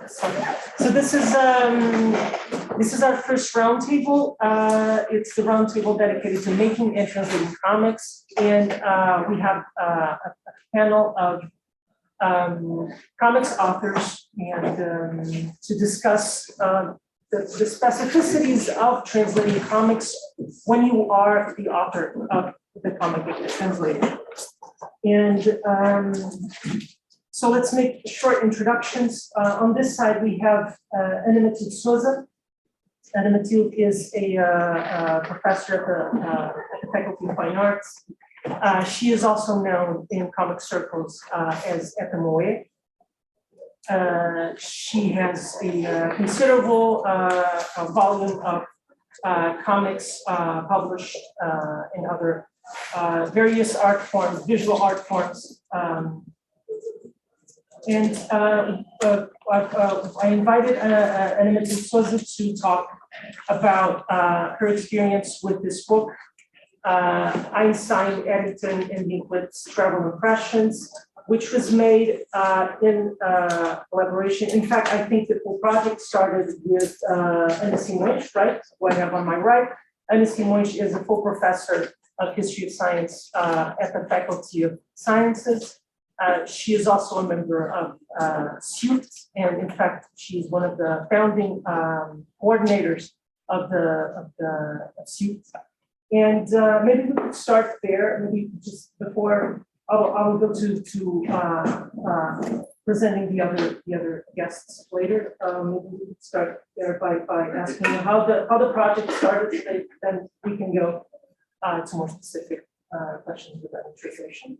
So this is our first roundtable. It's the roundtable dedicated to making and translating comics, and we have a panel of comics authors and to discuss the specificities of translating comics when you are the author of the comic that you're translating. And so let's make short introductions. On this side, we have Matilde Sousa. Matilde is a professor at the Faculty of Fine Arts. She is also known in comic circles as Moura. She has a considerable volume of comics published in other various art forms, visual art forms. And I invited Matilde Sousa to talk about her experience with this book, Einstein, Eddington, and the Eclipse Travel Impressions, which was made in collaboration. In fact, I think the whole project started with Simões, right? Who I have on my right. Simões is a full professor of history of science at the Faculty of Sciences. She is also a member of CIUHCT, and in fact, she's one of the founding coordinators of CIUHCT. And maybe we could start there. Maybe just before I will go to presenting the other guests later. Maybe we could start there by asking how the project started, and then we can go to more specific questions about translation.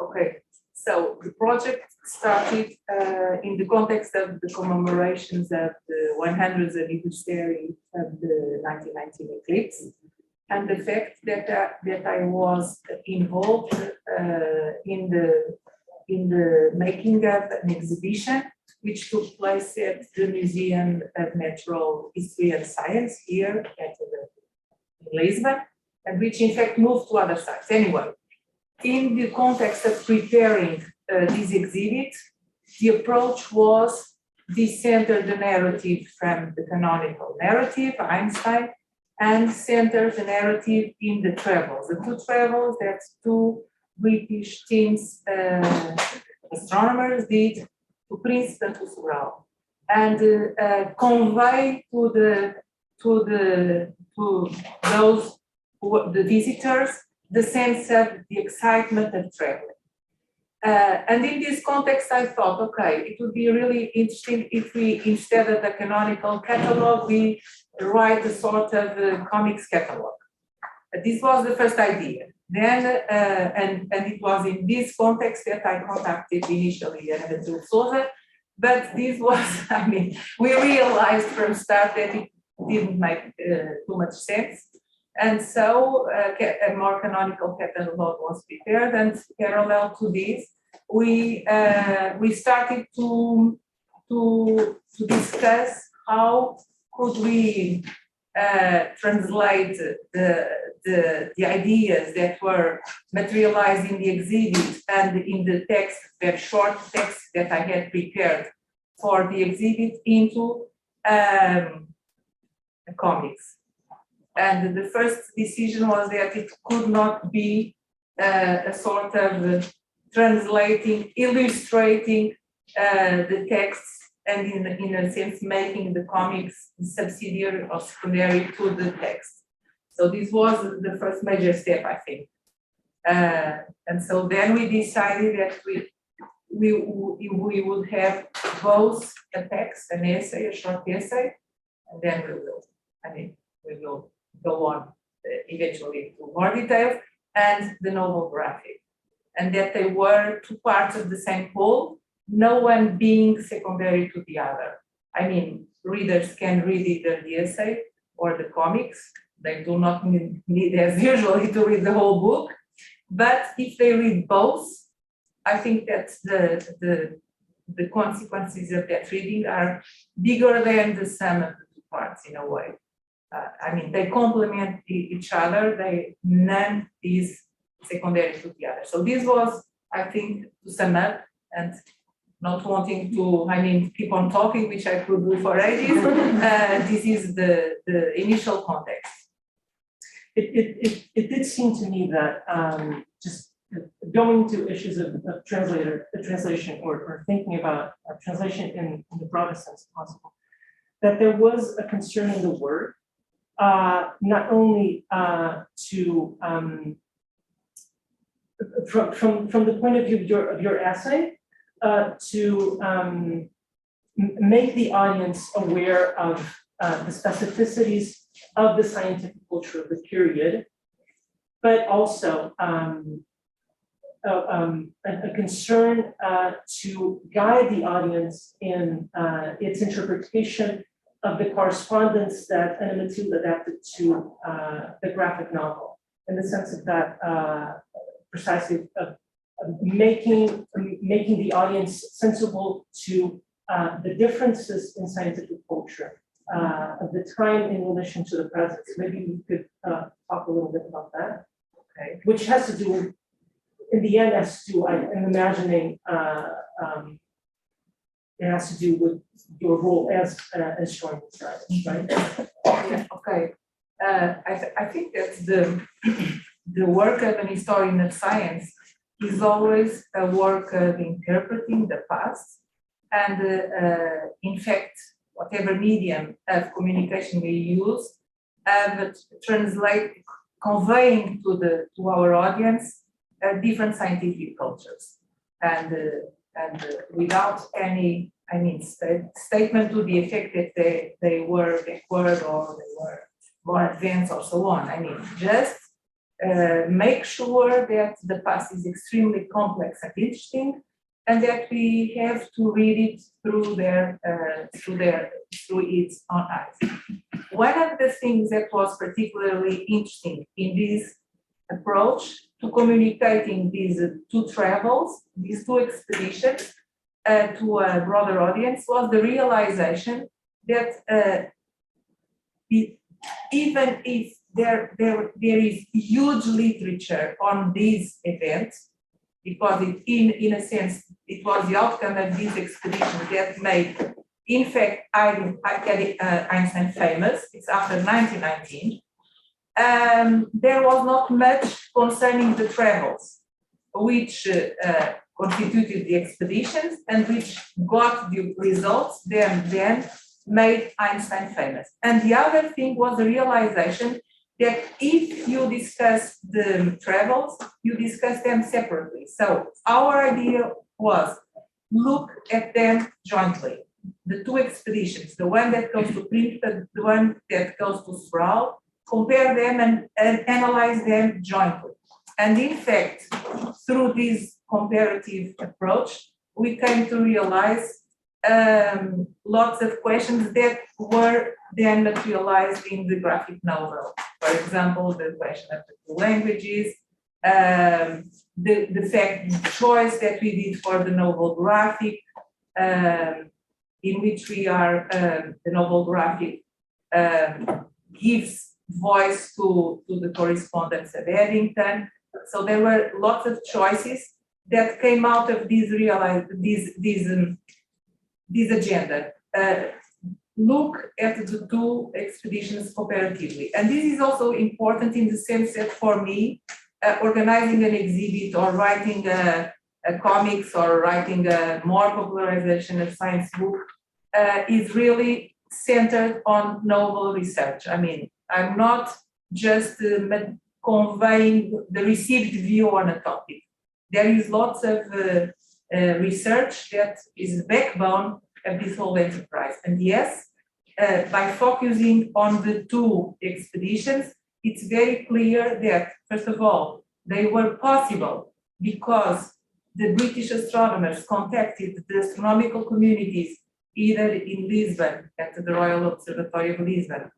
Okay, so the project started in the context of the commemorations of the 100th anniversary of the 1919 eclipse, and the fact that I was involved in the making of an exhibition which took place at the Museum of Natural History and Science here in Lisbon, and which in fact moved to other sites. Anyway, in the context of preparing this exhibit, the approach was decenter the narrative from the canonical narrative, Einstein, and center the narrative in the travels. The two travels that two British teams, astronomers, did to Princeton to Sobral, and convey to those the visitors the sense of the excitement of traveling. And in this context, I thought, okay, it would be really interesting if we, instead of the canonical catalog, we write a sort of comics catalog. This was the first idea. Then, and it was in this context that I contacted initially Matilde Sousa, but this was, I mean, we realized from start that it didn't make too much sense. And so a more canonical catalog was prepared, and parallel to this, we started to discuss how could we translate the ideas that were materialized in the exhibit and in the text, very short text that I had prepared for the exhibit, into comics. And the first decision was that it could not be a sort of translating, illustrating the texts, and in a sense making the comics subsidiary or secondary to the text. So this was the first major step, I think. And so then we decided that we would have both a text, an essay, a short essay, and then we will go on eventually to more details, and the novel graphic, and that they were two parts of the same whole, no one being secondary to the other. I mean, readers can read either the essay or the comics. They do not need as usually to read the whole book, but if they read both, I think that the consequences of that reading are bigger than the sum of the two parts in a way. I mean, they complement each other. None is secondary to the other. So this was, I think, to sum up, and not wanting to, keep on talking, which I could do for ages, this is the initial context. It did seem to me that just going to issues of translation or thinking about translation in the broadest sense possible, that there was a concern in the word, not only to from the point of view of your essay, to make the audience aware of the specificities of the scientific culture of the period, but also a concern to guide the audience in its interpretation of the correspondence that Matilde adapted to the graphic novel, in the sense of that precisely of making the audience sensible to the differences in scientific culture of the time in relation to the present. Maybe we could talk a little bit about that. Okay. Which has to do, in the end, has to do, I'm imagining, it has to do with your role as showing the science, right? Yeah, okay. I think that the work of an historian of science is always a work of interpreting the past, and in fact, whatever medium of communication we use, but conveying to our audience different scientific cultures, and without any, statement to the effect that they were backward or they were more advanced or so on. Just make sure that the past is extremely complex and interesting, and that we have to read it through its own eyes. One of the things that was particularly interesting in this approach to communicating these two travels, these two expeditions to a broader audience, was the realization that even if there is huge literature on these events, because in a sense it was the outcome of these expeditions that made, in fact, Einstein famous. It's after 1919. There was not much concerning the travels, which constituted the expeditions and which got the results then made Einstein famous. And the other thing was the realization that if you discuss the travels, you discuss them separately. So our idea was look at them jointly. The two expeditions, the one that goes to Coimbra, the one that goes to Sproul, compare them and analyze them jointly. And in fact, through this comparative approach, we came to realize lots of questions that were then materialized in the graphic novel. For example, the question of the languages, the choice that we did for the novel graphic, in which we are, the novel graphic gives voice to the correspondence of Eddington. So there were lots of choices that came out of this agenda. Look at the two expeditions comparatively. And this is also important in the sense that for me, organizing an exhibit or writing a comics or writing a more popularization of science book is really centered on novel research. I'm not just conveying the received view on a topic. There is lots of research that is the backbone of this whole enterprise. And yes, by focusing on the two expeditions, it's very clear that, first of all, they were possible because the British astronomers contacted the astronomical communities either in Lisbon, at the Royal Observatory of Lisbon,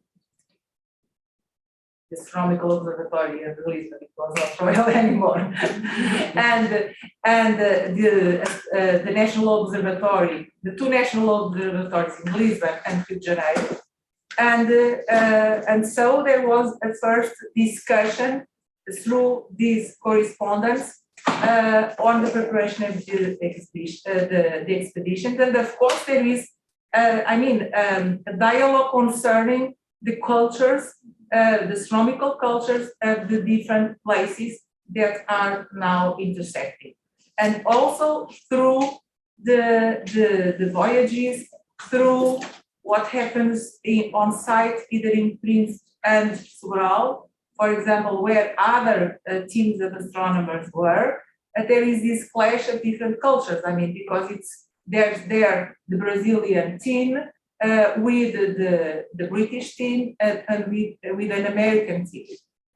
the Astronomical Observatory of Lisbon, it was not royal anymore, and the National Observatory, the two national observatories in Lisbon and Rio de Janeiro, and so there was a first discussion through this correspondence on the preparation of the expedition. And of course, there is, a dialogue concerning the cultures, the astronomical cultures of the different places that are now intersecting. And also through the voyages, through what happens on site, either in Prince and Sobral, for example, where other teams of astronomers were, there is this clash of different cultures. Because there's the Brazilian team with the British team and with an American team.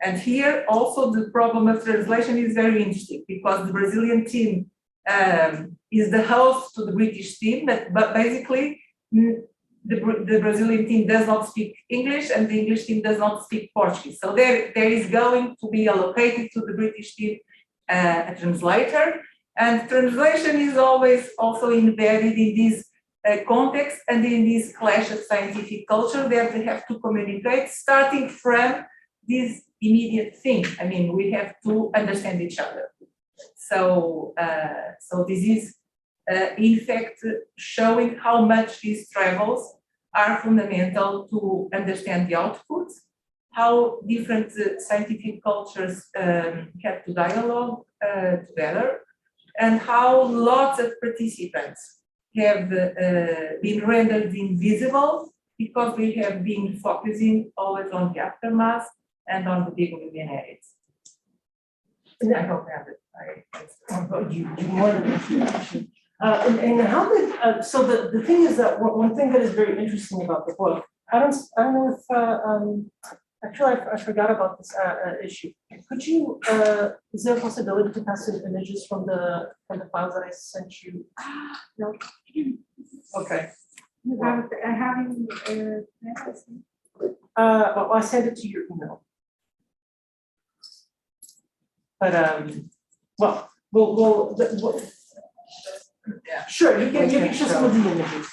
And here also the problem of translation is very interesting, because the Brazilian team is the host to the British team, but basically the Brazilian team does not speak English and the English team does not speak Portuguese. So there is going to be allocated to the British team a translator, and translation is always also embedded in this context and in this clash of scientific culture that they have to communicate, starting from this immediate thing. We have to understand each other. So this is in fact showing how much these travels are fundamental to understand the outputs, how different scientific cultures have to dialogue together, and how lots of participants have been rendered invisible because we have been focusing always on the aftermath and on the big luminaries. I hope that you more than and how did so the thing is that one thing that is very interesting about the book, I don't know if actually I forgot about this issue. Could you is there a possibility to pass in images from the files that I sent you? No. Okay. I haven't. Well, I sent it to your email. But we'll yeah. Sure, you can show some of the images.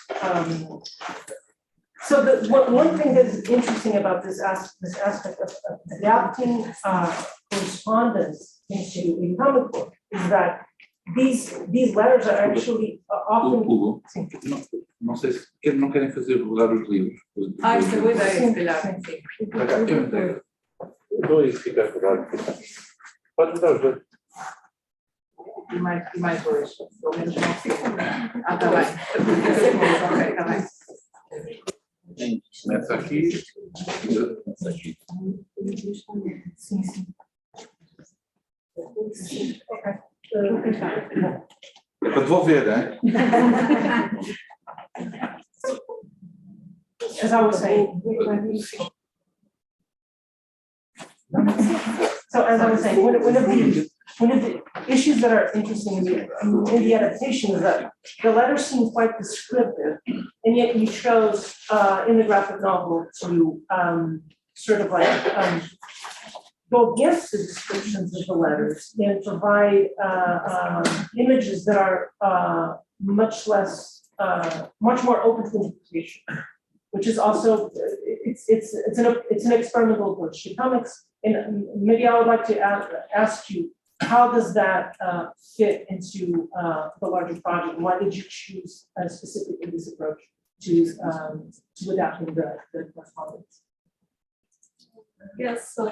So one thing that's interesting about this aspect of adapting correspondence into a comic book is that these letters are actually often. Hugo, não sei se não querem fazer rodar os livros. Isso é boa ideia, se calhar. Sim. Dois fica a rodar. Pode rodar os dois. E mais dois. Pelo menos não fica. Tá bem. Ok, tá bem. Começa aqui. Começa aqui. Sim, sim. Ok. É para devolver, hein? As I was saying, one of the issues that are interesting in the adaptation is that the letters seem quite descriptive, and yet you chose in the graphic novel to sort of like go against the descriptions of the letters and provide images that are much more open to interpretation, which is also it's an experimental approach to comics. And maybe I would like to ask you, how does that fit into the larger project? Why did you choose specifically this approach to adapting the correspondence? Yes, so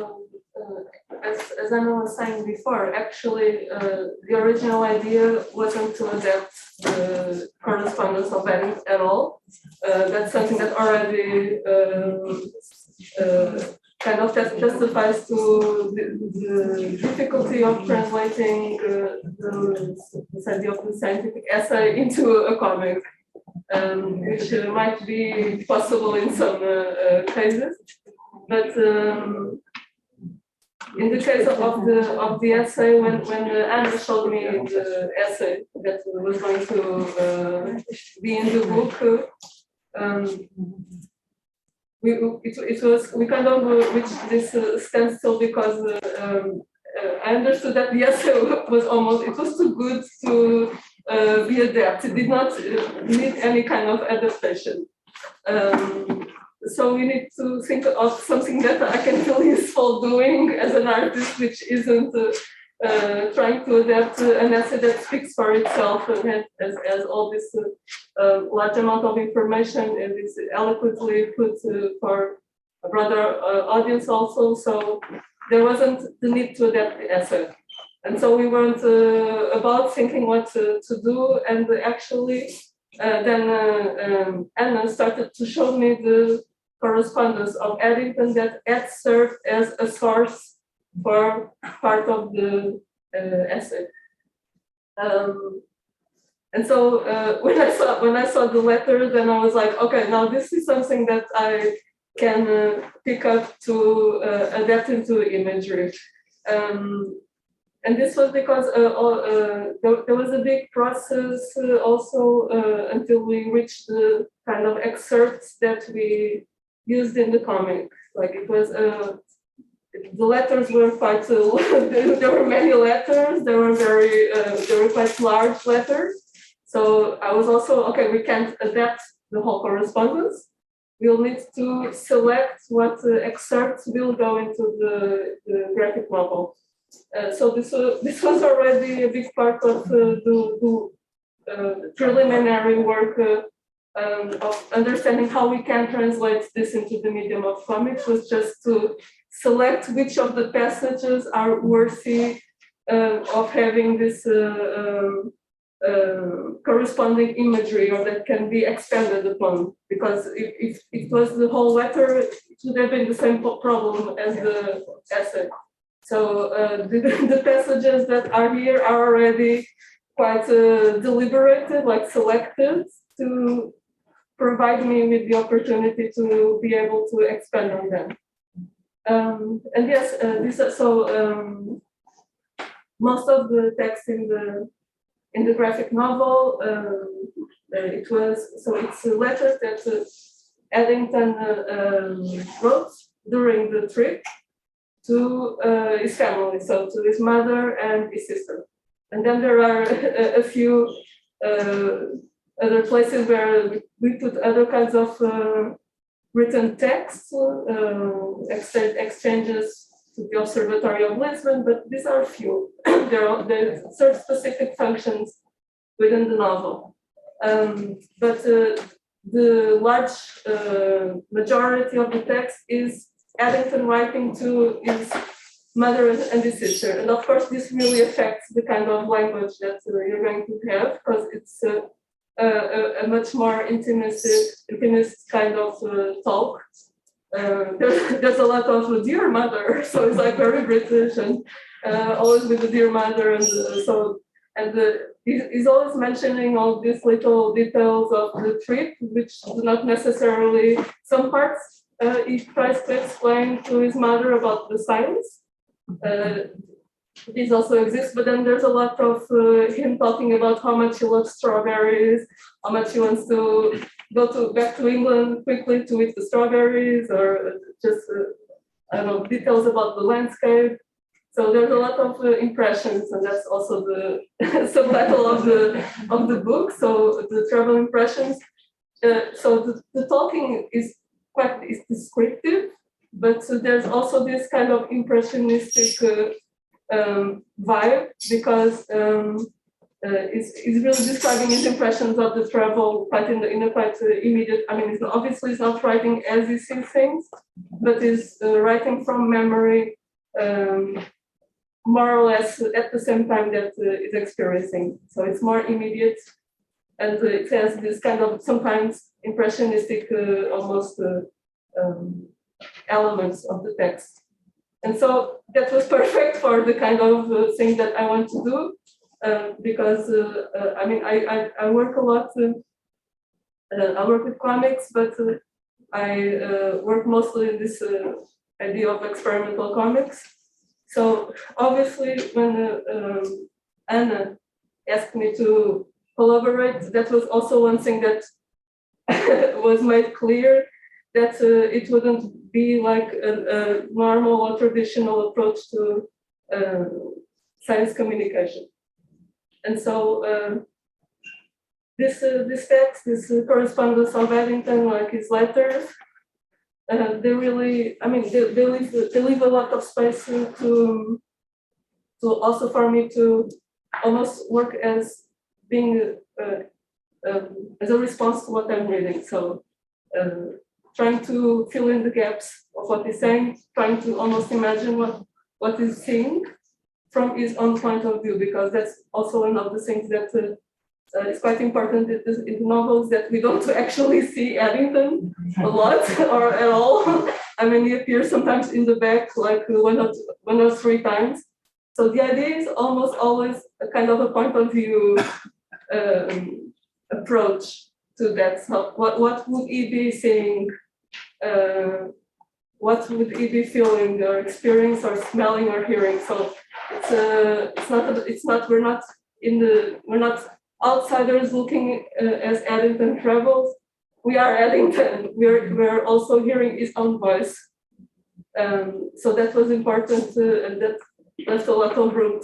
as Anna was saying before, actually the original idea wasn't to adapt the correspondence of Benny at all. That's something that already kind of testifies to the difficulty of translating this idea of the scientific essay into a comic, which might be possible in some cases. But in the case of the essay, when Anna showed me the essay that was going to be in the book, we kind of reached this standstill because I understood that the essay was too good to be adapted. It did not need any kind of adaptation. So we need to think of something that I can feel useful doing as an artist, which isn't trying to adapt an essay that speaks for itself and has all this large amount of information and is eloquently put for a broader audience also. So there wasn't the need to adapt the essay. And so we weren't about thinking what to do, and actually then Anna started to show me the correspondence of Eddington that had served as a source for part of the essay. And so when I saw the letter, then I was like, okay, now this is something that I can pick up to adapt into imagery. And this was because there was a big process also until we reached the kind of excerpts that we used in the comic. Like it was, the letters were quite, there were many letters, they were quite large letters. So I was also, okay, we can't adapt the whole correspondence. We'll need to select what excerpts will go into the graphic novel. So this was already a big part of the preliminary work of understanding how we can translate this into the medium of comics, was just to select which of the passages are worthy of having this corresponding imagery, or that can be expanded upon. Because if it was the whole letter, it would have been the same problem as the essay. So the passages that are here are already quite deliberated, like selected, to provide me with the opportunity to be able to expand on them. And yes, most of the text in the graphic novel, it's letters that Eddington wrote during the trip to his family, so to his mother and his sister. And then there are a few other places where we put other kinds of written texts, exchanges to the Observatory of Lisbon, but these are few. There serve specific functions within the novel. But the large majority of the text is Eddington writing to his mother and his sister. And of course, this really affects the kind of language that you're going to have, because it's a much more intimate kind of talk. There's a lot of dear mother, so it's like very British and always with the dear mother, and he's always mentioning all these little details of the trip, which do not necessarily, some parts he tries to explain to his mother about the science. These also exist, but then there's a lot of him talking about how much he loves strawberries, how much he wants to go back to England quickly to eat the strawberries, or just I don't know, details about the landscape. So there's a lot of impressions, and that's also the subtitle of the book. So the travel impressions. So the talking is descriptive, but there's also this kind of impressionistic vibe, because it's really describing his impressions of the travel quite in a quite immediate. I mean, it's not writing as he sees things, but is writing from memory, more or less at the same time that is experiencing. So it's more immediate, and it has this kind of sometimes impressionistic, almost elements of the text. And so that was perfect for the kind of thing that I want to do, because I mean, I work a lot, I work with comics, but I work mostly in this idea of experimental comics. So obviously when Anna asked me to collaborate, that was also one thing that was made clear, that it wouldn't be like a normal or traditional approach to science communication. And so this text, this correspondence of Eddington, like his letters, they really, I mean, they leave a lot of space to to also for me to almost work as being as a response to what I'm reading. So trying to fill in the gaps of what he's saying, trying to almost imagine what he's seeing from his own point of view, because that's also one of the things that is quite important in the novels, that we don't actually see Addington a lot or at all. I mean, he appears sometimes in the back, like one or three times. So the idea is almost always a kind of a point of view approach to that. So what would he be saying? What would he be feeling or experiencing or smelling or hearing? So we're not outsiders looking as Addington travels. We are Addington. We're also hearing his own voice. So that was important, and that left a lot of room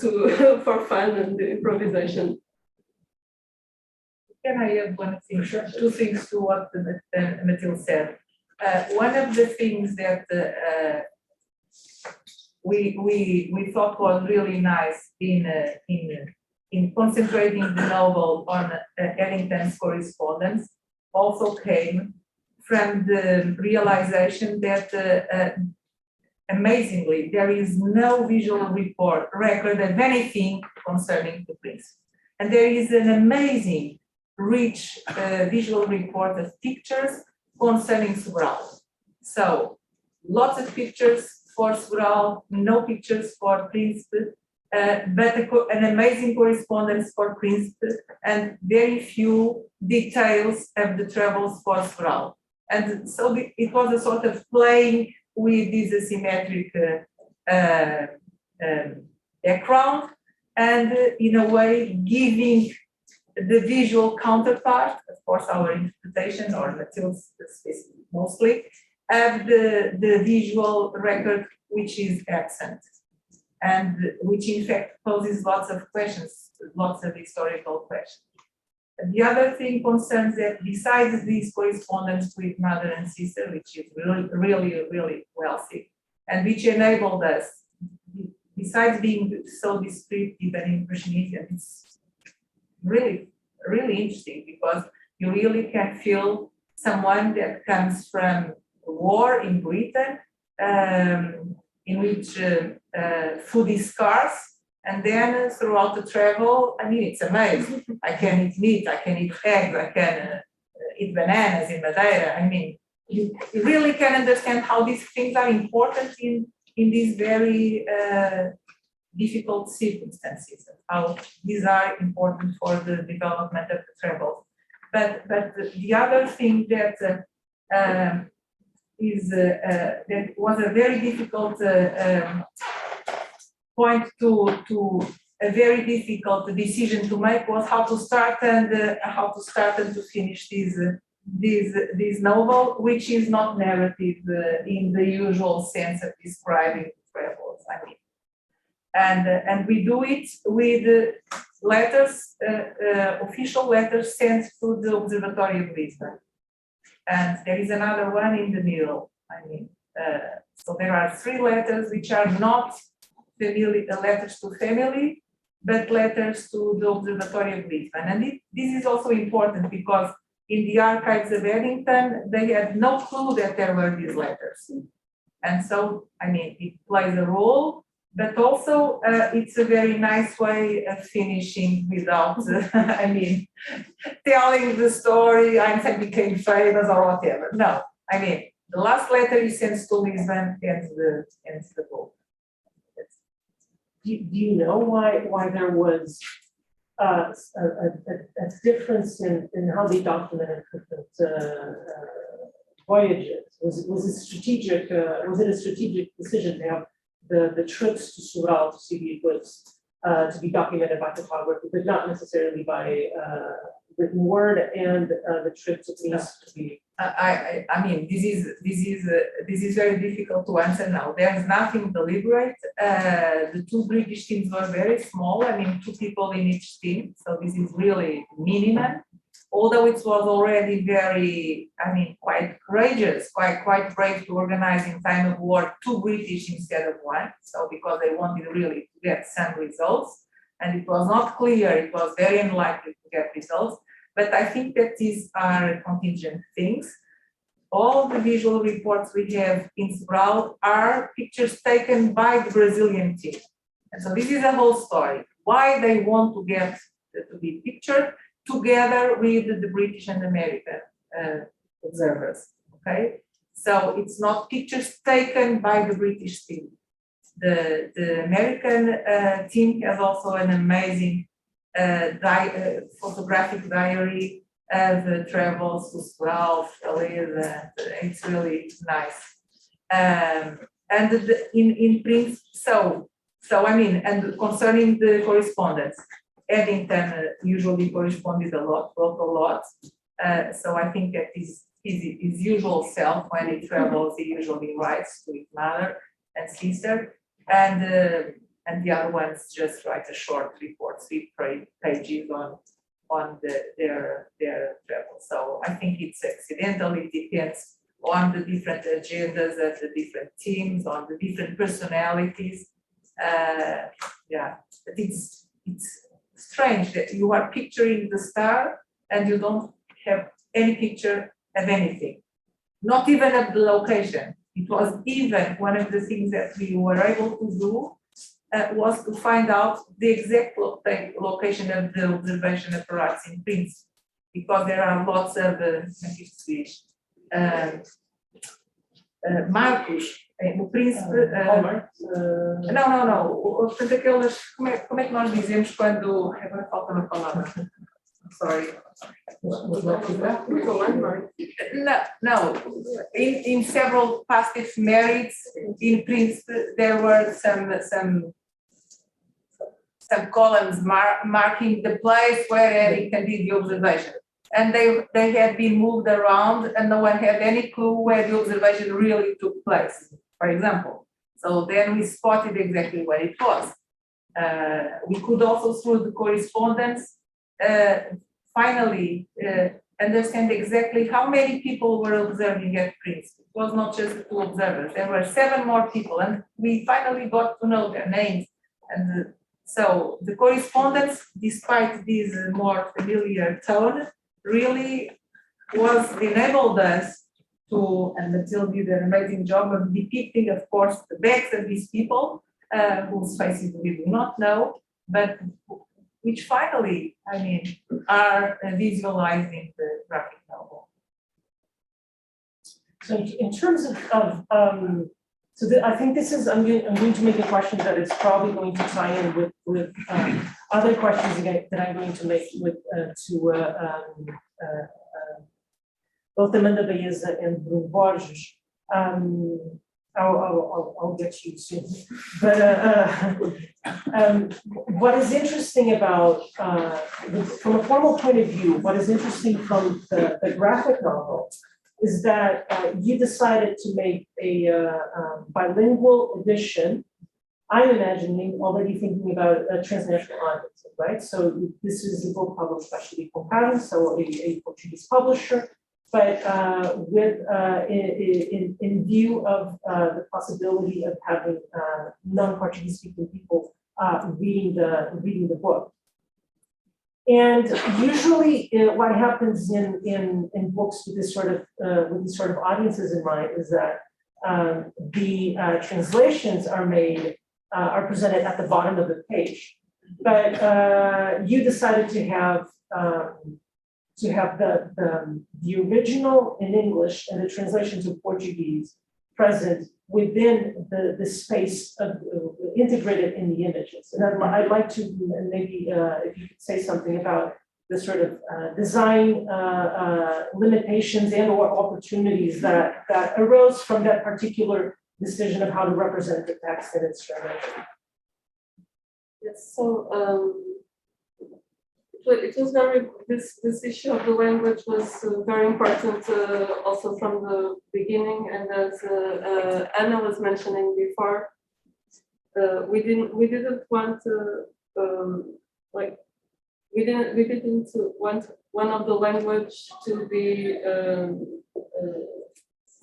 for fun and improvisation. Can I add one thing? Sure. Two things to what Matilde said. One of the things that we thought was really nice in concentrating the novel on Addington's correspondence also came from the realization that amazingly there is no visual record of anything concerning the prince, and there is an amazing rich visual report of pictures concerning Sobral. So lots of pictures for Sobral, no pictures for Príncipe, but an amazing correspondence for Príncipe and very few details of the travels for Sobral. And so it was a sort of playing with this asymmetric background and in a way giving the visual counterpart, of course our interpretation or Matilde's mostly, of the visual record which is absent and which in fact poses lots of questions, lots of historical questions. The other thing concerns that besides this correspondence with mother and sister, which is really wealthy, and which enabled us, besides being so descriptive and impressionistic, it's really interesting because you really can feel someone that comes from war in Britain, in which food is scarce, and then throughout the travel, I mean, it's amazing. I can eat meat, I can eat eggs, I can eat bananas in Madeira. I mean, you really can understand how these things are important in these very difficult circumstances, how these are important for the development of the travel. But the other thing that that was a very difficult point to a very difficult decision to make was how to start and to finish this novel, which is not narrative in the usual sense of describing travels. I mean, and we do it with letters, official letters sent to the Observatory of Lisbon, and there is another one in the middle. I mean, so there are three letters which are not letters to family, but letters to the Observatory of Lisbon. And this is also important because in the archives of Addington, they had no clue that there were these letters. And so, I mean, it plays a role, but also it's a very nice way of finishing without, I mean, telling the story, Einstein became famous or whatever. No, I mean, the last letter he sends to Lisbon ends the book. Do you know why there was a difference in how they documented different voyages? Was it strategic? Was it a strategic decision to have the trips to Sobral to see the eclipse to be documented by photography, but not necessarily by written word, and the trips at least to be? I mean, this is very difficult to answer now. There's nothing deliberate. The two British teams were very small. I mean, 2 people in each team, so this is really minimum. although it was already very, I mean, quite courageous, quite brave to organize in time of war 2 British instead of 1. So because they wanted really to get some results, and it was not clear, it was very unlikely to get results. But I think that these are contingent things. All the visual reports we have in Sobral are pictures taken by the Brazilian team. And so this is a whole story, why they want to get to be pictured together with the British and American observers, okay? So it's not pictures taken by the British team. The American team has also an amazing photographic diary of travels to Sobral, it's really nice. And in print, so I mean, and concerning the correspondence, Eddington usually corresponded a lot, wrote a lot. So I think that his usual self, when he travels, he usually writes to his mother and sister, and the other ones just write a short report, 3 pages on their travel. So I think it's accidental. It depends on the different agendas of the different teams, on the different personalities. Yeah, but it's strange that you are picturing the star and you don't have any picture of anything, not even of the location. It was even one of the things that we were able to do was to find out the exact location of the observation apparatus in Prince, because there are lots of marcos no Príncipe. Não. Portanto, aquelas. Como é que nós dizemos quando. Agora falta uma palavra. Sorry. No. In several past ephemeris in Príncipe, there were some columns marking the place where he can do the observation. And they had been moved around and no one had any clue where the observation really took place, for example. So then we spotted exactly where it was. We could also, through the correspondence, finally understand exactly how many people were observing at Prince. It was not just the 2 observers, there were 7 more people, and we finally got to know their names. And so the correspondence, despite this more familiar tone, really enabled us to, and Matilde did an amazing job of depicting, of course, the backs of these people, whose faces we do not know, but which finally, I mean, are visualized in the graphic novel. So in terms of I think this is, I'm going to make a question that is probably going to tie in with other questions again that I'm going to make with both Amanda Baeza and Bruno Borges. I'll get to you soon. But what is interesting about, from a formal point of view, what is interesting from the graphic novel is that you decided to make a bilingual edition. I'm imagining already thinking about a transnational audience, right? So this is a book published by CIEBA, so a Portuguese publisher, but in view of the possibility of having non-Portuguese speaking people reading the book. And usually, what happens in books with these sort of audiences in mind is that the translations are presented at the bottom of the page. But you decided to have the original in English and the translation to Portuguese present within the space of integrated in the images. And I'd like to maybe if you could say something about the sort of design limitations and or opportunities that arose from that particular decision of how to represent the text in its translation. Yes, so it was this issue of the language was very important also from the beginning, and as Anna was mentioning before, we didn't want to we didn't want one of the language to be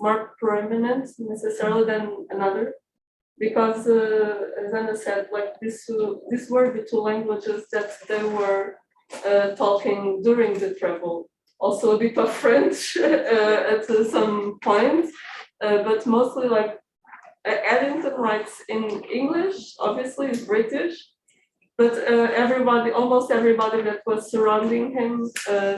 more prominent necessarily than another, because as Anna said, like these were the two languages that they were talking during the travel. Also a bit of French at some point, but mostly like Eddington writes in English, obviously is British, but almost everybody that was surrounding him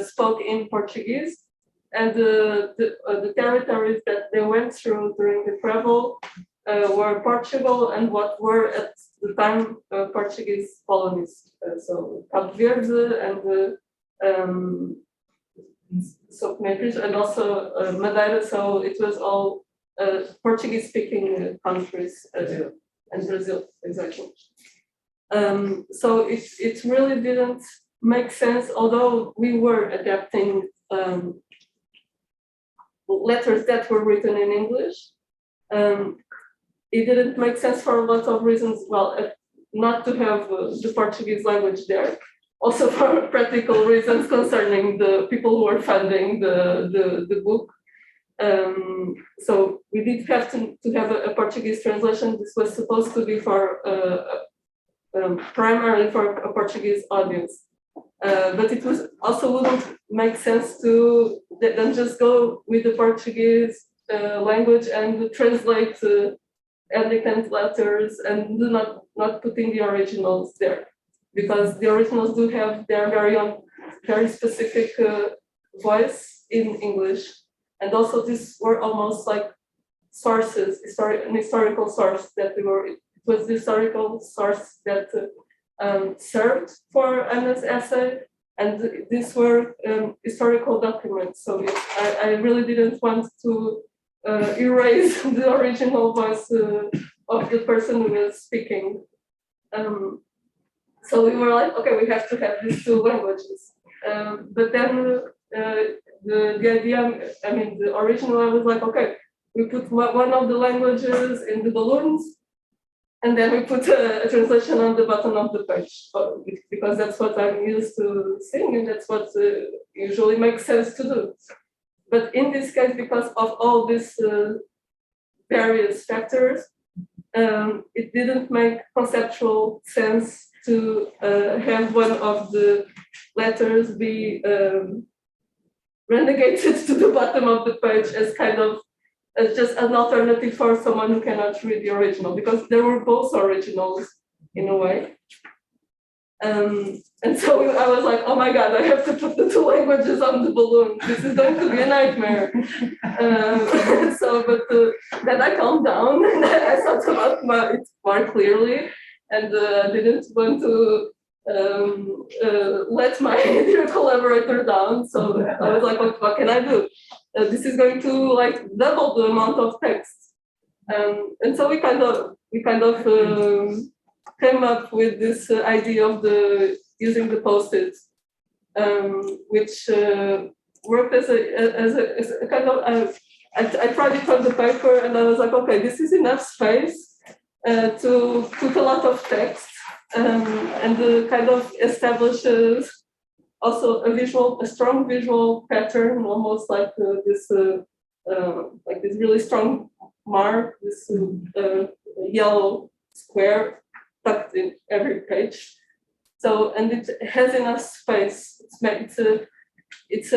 spoke in Portuguese, and the territories that they went through during the travel were Portugal and what were at the time Portuguese colonies, so Cabo Verde and and also Madeira, so it was all Portuguese-speaking countries, and Brazil, exactly. So it really didn't make sense, although we were adapting letters that were written in English. It didn't make sense for a lot of reasons. Well, not to have the Portuguese language there. Also for practical reasons concerning the people who were funding the book. So we did have to have a Portuguese translation. This was supposed to be for primarily for a Portuguese audience. But it was also wouldn't make sense to then just go with the Portuguese language and translate elegant letters and not putting the originals there, because the originals do have their very own, very specific voice in English. And also these were almost like sources, an historical source that we were, it was the historical source that served for Anna's essay, and these were historical documents. So I really didn't want to erase the original voice of the person who was speaking. So we were like, okay, we have to have these two languages. But then the idea, I mean, the original, I was like, okay, we put one of the languages in the balloons, and then we put a translation on the bottom of the page, because that's what I'm used to seeing, and that's what usually makes sense to do. But in this case, because of all these various factors, it didn't make conceptual sense to have one of the letters be relegated to the bottom of the page as kind of as just an alternative for someone who cannot read the original, because there were both originals in a way. And so I was like, oh my God, I have to put the two languages on the balloon. This is going to be a nightmare. But then I calmed down and I thought about it more clearly, and didn't want to let my dear collaborator down. So I was like, what can I do? This is going to like double the amount of text. And so we kind of came up with this idea of using the post-its, which worked as a kind of, I tried it on the paper and I was like, okay, this is enough space to put a lot of text, and kind of establishes also a strong visual pattern, almost like this really strong mark, this yellow square tucked in every page. So, and it has enough space. So this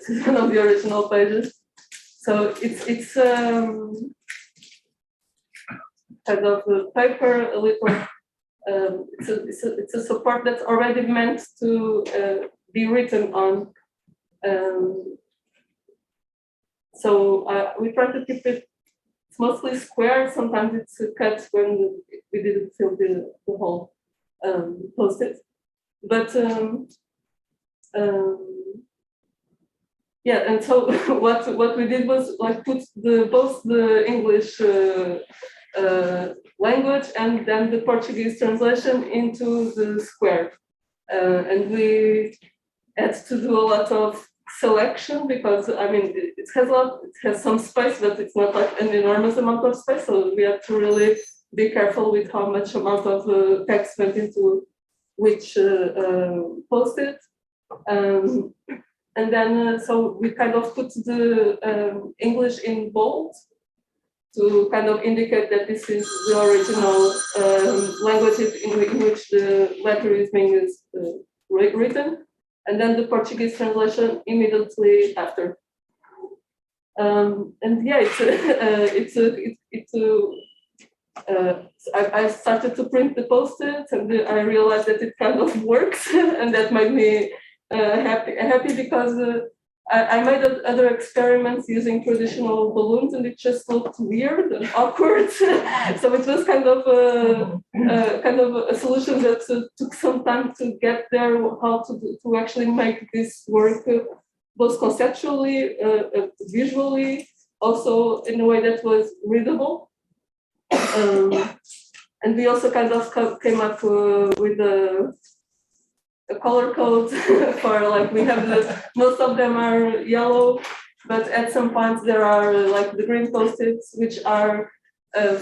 is one of the original pages. So it's kind of a paper, a little. It's a support that's already meant to be written on. So we try to keep it. It's mostly square. Sometimes it's cut when we didn't fill the whole post-it. But yeah, and so what we did was like put both the English language and then the Portuguese translation into the square, and we had to do a lot of selection, because I mean it has some space, but it's not like an enormous amount of space, so we have to really be careful with how much amount of text went into which post-it. And then, so we kind of put the English in bold to kind of indicate that this is the original language in which the letter is being written, and then the Portuguese translation immediately after. And yeah, I started to print the post-its, and I realized that it kind of works, and that made me happy because I made other experiments using traditional balloons, and it just looked weird and awkward. So it was kind of a solution that took some time to get there, how to actually make this work both conceptually, visually, also in a way that was readable. And we also kind of came up with a color code for, like, we have most of them are yellow, but at some points there are like the green post-its, which are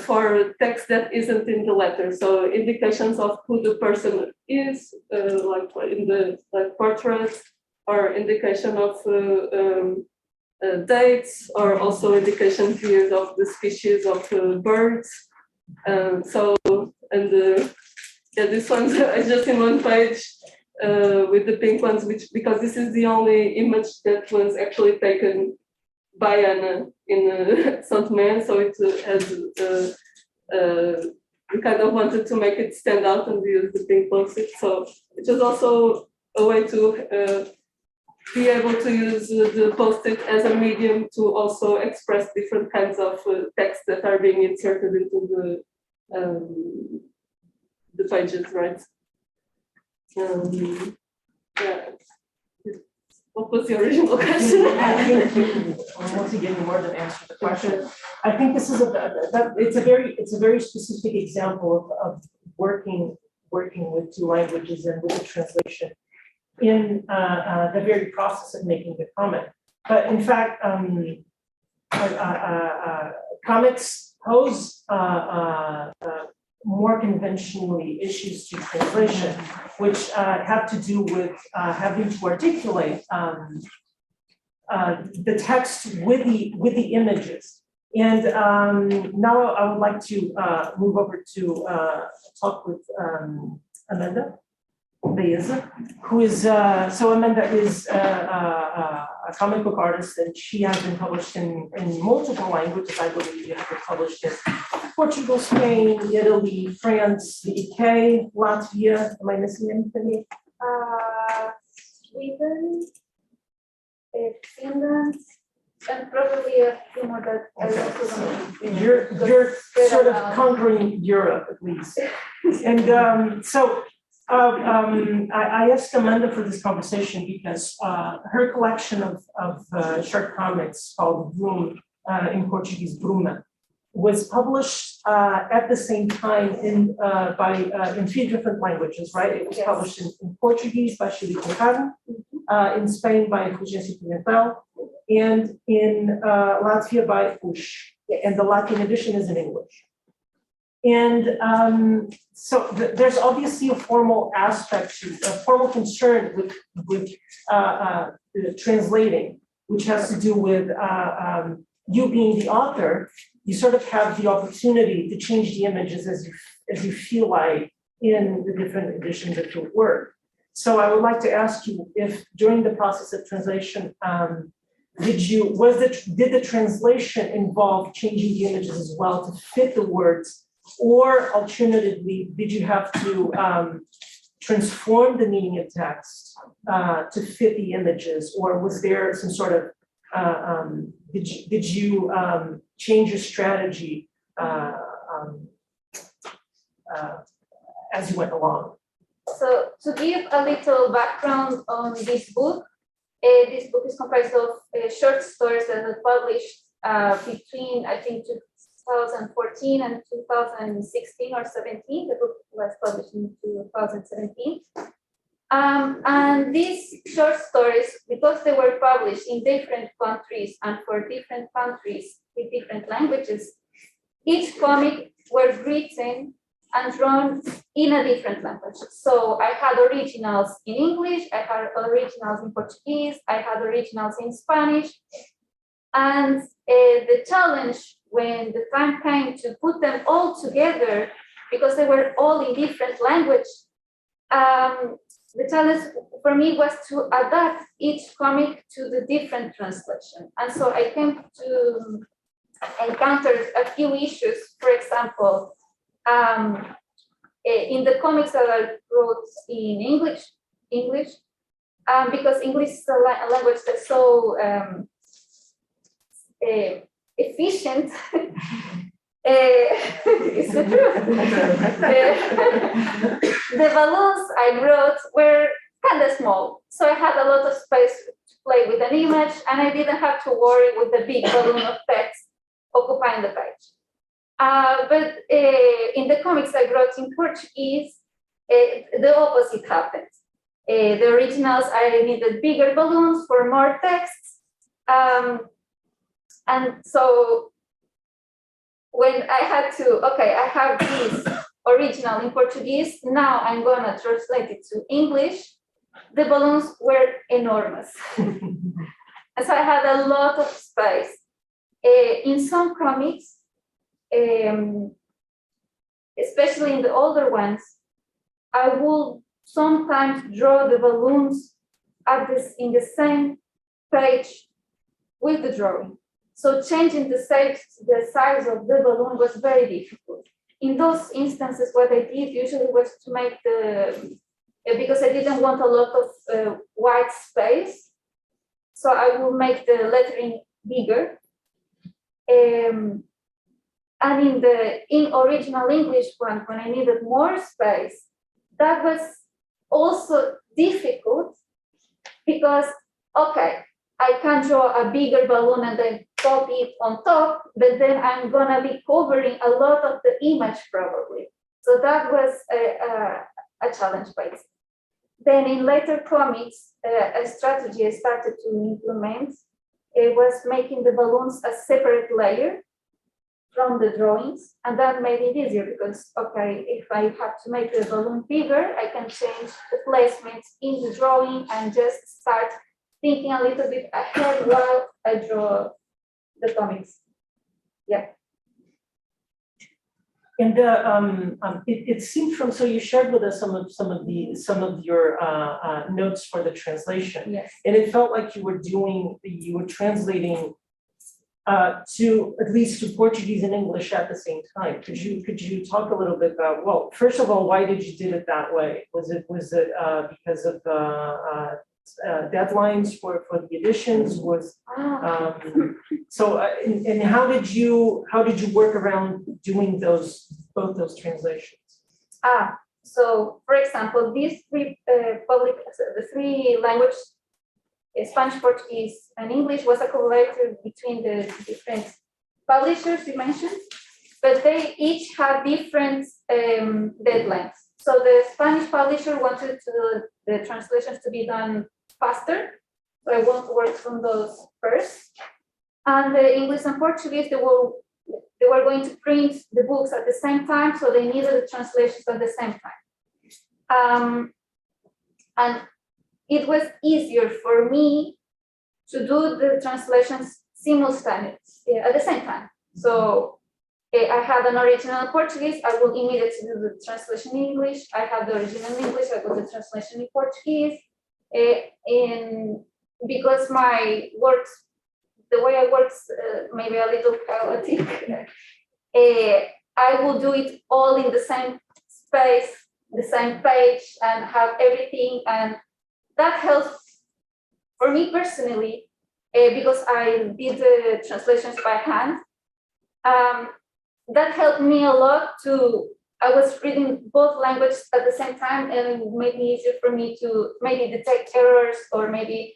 for text that isn't in the letter. So indications of who the person is, like in the portrait, or indication of dates, or also indication here of the species of birds. Yeah, this one's just in one page with the pink ones, because this is the only image that was actually taken by Anna in Saint Main, so it has we kind of wanted to make it stand out and use the pink post-it. So it was also a way to be able to use the post-it as a medium to also express different kinds of text that are being inserted into the pages, right? Yeah. What was the original question? I think once again, more than answer the question. I think this is it's a very specific example of working with two languages and with the translation in the very process of making the comment. But in fact, comics pose more conventionally issues to translation, which have to do with having to articulate the text with the images. And now I would like to move over to talk with Amanda Baeza, who is, so Amanda is a comic book artist, and she has been published in multiple languages. I believe you have been published in Portugal, Spain, Italy, France, the UK, Latvia. Am I missing anything? Sweden, Finland, and probably a few more that I also don't know. You're sort of conquering Europe, at least. And so I asked Amanda for this conversation because her collection of short comics called Bruno, in Portuguese, Bruna, was published at the same time in 3 different languages, right? It was published in Portuguese by Chile Concano, in Spain by Fulgência Pimentel, and in Latvia by Push. And the Latvian edition is in English. And so there's obviously a formal aspect to a formal concern with translating, which has to do with you being the author. You sort of have the opportunity to change the images as you feel like in the different editions of your work. So I would like to ask you if during the process of translation, did the translation involve changing the images as well to fit the words, or alternatively, did you have to transform the meaning of text to fit the images, or was there some sort of did you change your strategy as you went along? So to give a little background on this book is comprised of short stories that were published between, I think, 2014 and 2016 or 17. The book was published in 2017. And these short stories, because they were published in different countries and for different countries with different languages, each comic were written and drawn in a different language. So I had originals in English, I had originals in Portuguese, I had originals in Spanish. And the challenge when the time came to put them all together, because they were all in different language, the challenge for me was to adapt each comic to the different translation. And so I came to encounter a few issues. For example, in the comics that I wrote in English, because English is a language that's so efficient. It's the truth. The balloons I wrote were kind of small, so I had a lot of space to play with an image, and I didn't have to worry with the big balloon of text occupying the page. But in the comics I wrote in Portuguese, the opposite happened. The originals, I needed bigger balloons for more text. And so when I had to, okay, I have this original in Portuguese, now I'm gonna translate it to English, the balloons were enormous. And so I had a lot of space. In some comics, especially in the older ones, I will sometimes draw the balloons in the same page with the drawing. So changing the size of the balloon was very difficult. In those instances, what I did usually was to make because I didn't want a lot of white space, so I will make the lettering bigger. And in original English one, when I needed more space, that was also difficult because, okay, I can draw a bigger balloon and then pop it on top, but then I'm gonna be covering a lot of the image probably. So that was a challenge basically. Then in later comics, a strategy I started to implement was making the balloons a separate layer from the drawings, and that made it easier because, okay, if I have to make the balloon bigger, I can change the placement in the drawing and just start thinking a little bit ahead while I draw the comics. Yeah. And it seemed from, so you shared with us some of your notes for the translation. Yes. And it felt like you were translating to at least to Portuguese and English at the same time. Could you talk a little bit about, well, first of all, why did you do it that way? Was it because of deadlines for the editions? And how did you work around doing both those translations? So for example, these the three languages, Spanish, Portuguese, and English, was a collaboration between the different publishers you mentioned, but they each had different deadlines. So the Spanish publisher wanted the translations to be done faster, so I worked on those first. And the English and Portuguese, they were going to print the books at the same time, so they needed the translations at the same time. And it was easier for me to do the translations simultaneously at the same time. So I had an original in Portuguese, I will immediately do the translation in English. I have the original in English, I will do the translation in Portuguese. Because my works, the way I work, maybe a little chaotic, I will do it all in the same space, the same page, and have everything. And that helps for me personally, because I did the translations by hand. That helped me a lot I was reading both languages at the same time, and it made it easier for me to maybe detect errors, or maybe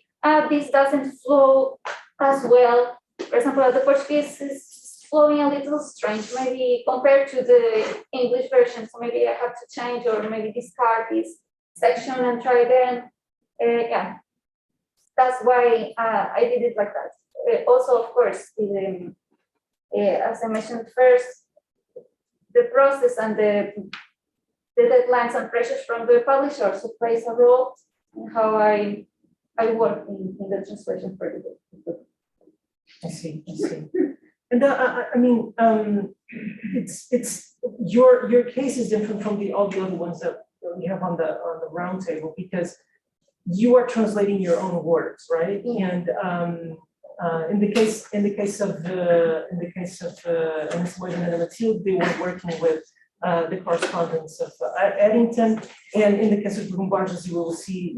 this doesn't flow as well. For example, the Portuguese is flowing a little strange, maybe compared to the English version. So maybe I have to change, or maybe discard this section and try again. Yeah, that's why I did it like that. Also, of course, as I mentioned first, the process and the deadlines and pressures from the publisher also plays a role in how I work in the translation for the book. I see. And I mean, it's your case is different from all the other ones that we have on the roundtable, because you are translating your own words, right? And in the case of Simões and Matilde, they were working with the correspondence of Eddington, and in the case of Bruno Borges, you will see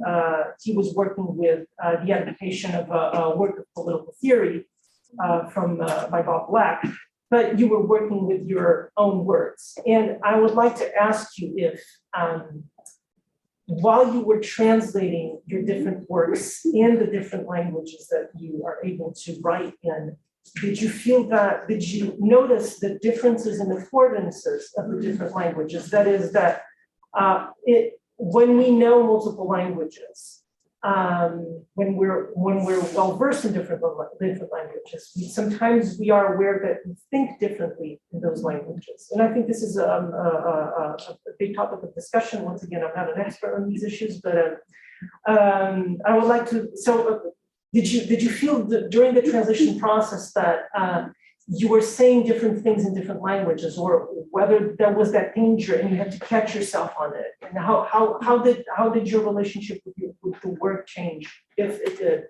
he was working with the adaptation of a work of political theory by Bob Black, but you were working with your own words. And I would like to ask you if, while you were translating your different works in the different languages that you are able to write in, did you notice the differences in affordances of the different languages? That is that when we know multiple languages, when we're well versed in different languages, sometimes we are aware that we think differently in those languages. And I think this is a big topic of discussion. Once again, I'm not an expert on these issues, but I would like to. So, did you feel during the translation process that you were saying different things in different languages, or whether there was that danger and you had to catch yourself on it? And how did your relationship with the work change, if it did?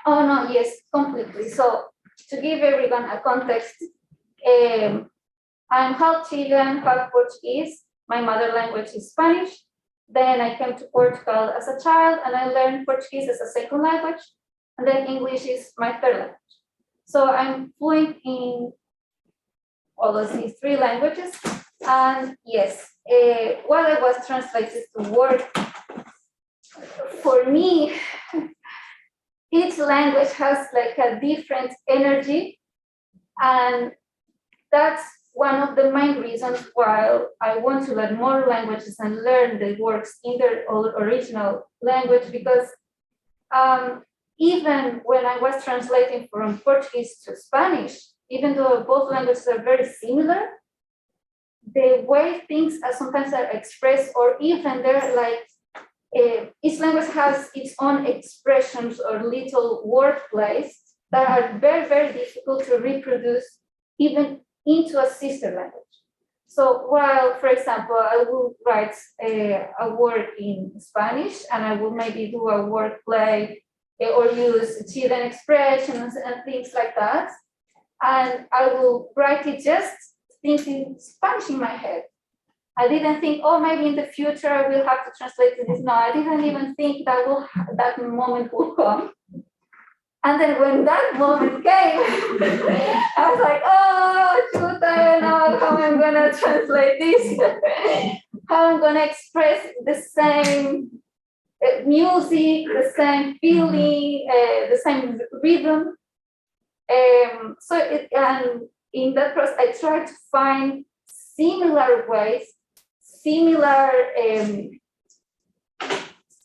Oh no, yes, completely. So to give everyone a context, I'm half Chilean, half Portuguese. My mother language is Spanish. Then I came to Portugal as a child and I learned Portuguese as a second language. And then English is my third language. So I'm fluent in all of these three languages. And yes, while I was translated to work, for me, each language has like a different energy. And that's one of the main reasons why I want to learn more languages and learn the works in their original language, because even when I was translating from Portuguese to Spanish, even though both languages are very similar, the way things are sometimes are expressed, or even they're like, each language has its own expressions or little wordplays that are very, very difficult to reproduce even into a sister language. So while, for example, I will write a work in Spanish and I will maybe do a wordplay or use Chilean expressions and things like that, and I will write it just thinking Spanish in my head. I didn't think, oh, maybe in the future I will have to translate this. No, I didn't even think that moment will come. And then when that moment came, I was like, oh, shoot, I don't know how I'm gonna translate this, how I'm gonna express the same music, the same feeling, the same rhythm. And in that process, I tried to find similar ways, similar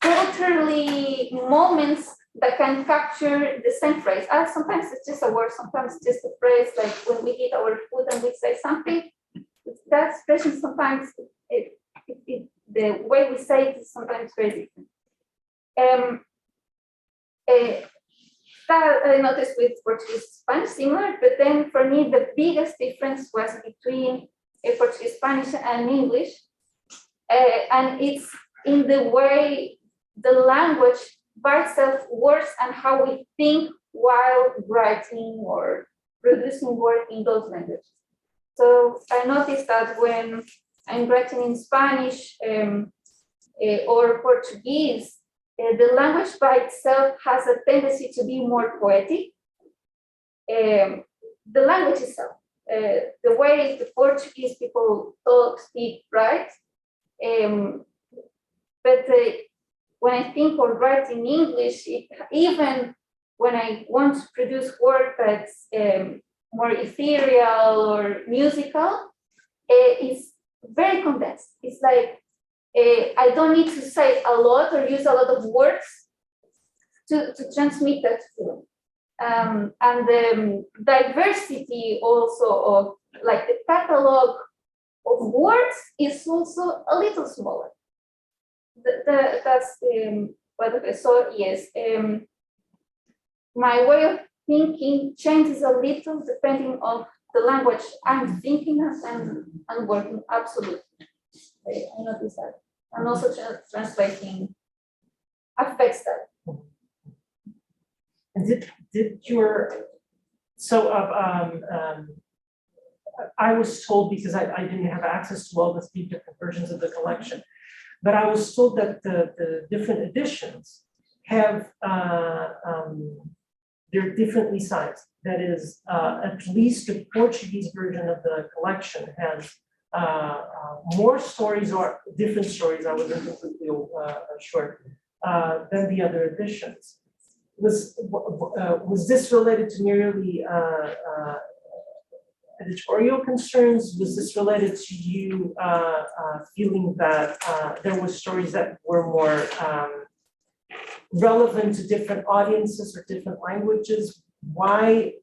culturally moments that can capture the same phrase. Sometimes it's just a word, sometimes it's just a phrase, like when we eat our food and we say something. That expression sometimes, the way we say it is sometimes very different. That I noticed with Portuguese Spanish similar, but then for me the biggest difference was between Portuguese Spanish and English, and it's in the way the language by itself works and how we think while writing or producing work in those languages. So I noticed that when I'm writing in Spanish or Portuguese, the language by itself has a tendency to be more poetic. The language itself, the way the Portuguese people talk, speak, write. But when I think or write in English, even when I want to produce work that's more ethereal or musical, it's very condensed. It's like, I don't need to say a lot or use a lot of words to transmit that feeling. And the diversity also of like the catalog of words is also a little smaller. That's what I saw. Yes, my way of thinking changes a little depending on the language I'm thinking of and working. Absolutely, I noticed that, and also translating affects that. And did your so I was told, because I didn't have access to all the 3 different versions of the collection, but I was told that the different editions have they're differently sized. That is, at least the Portuguese version of the collection has more stories or different stories. I wasn't completely sure than the other editions. Was this related to merely editorial concerns? Was this related to you feeling that there were stories that were more relevant to different audiences or different languages? Why,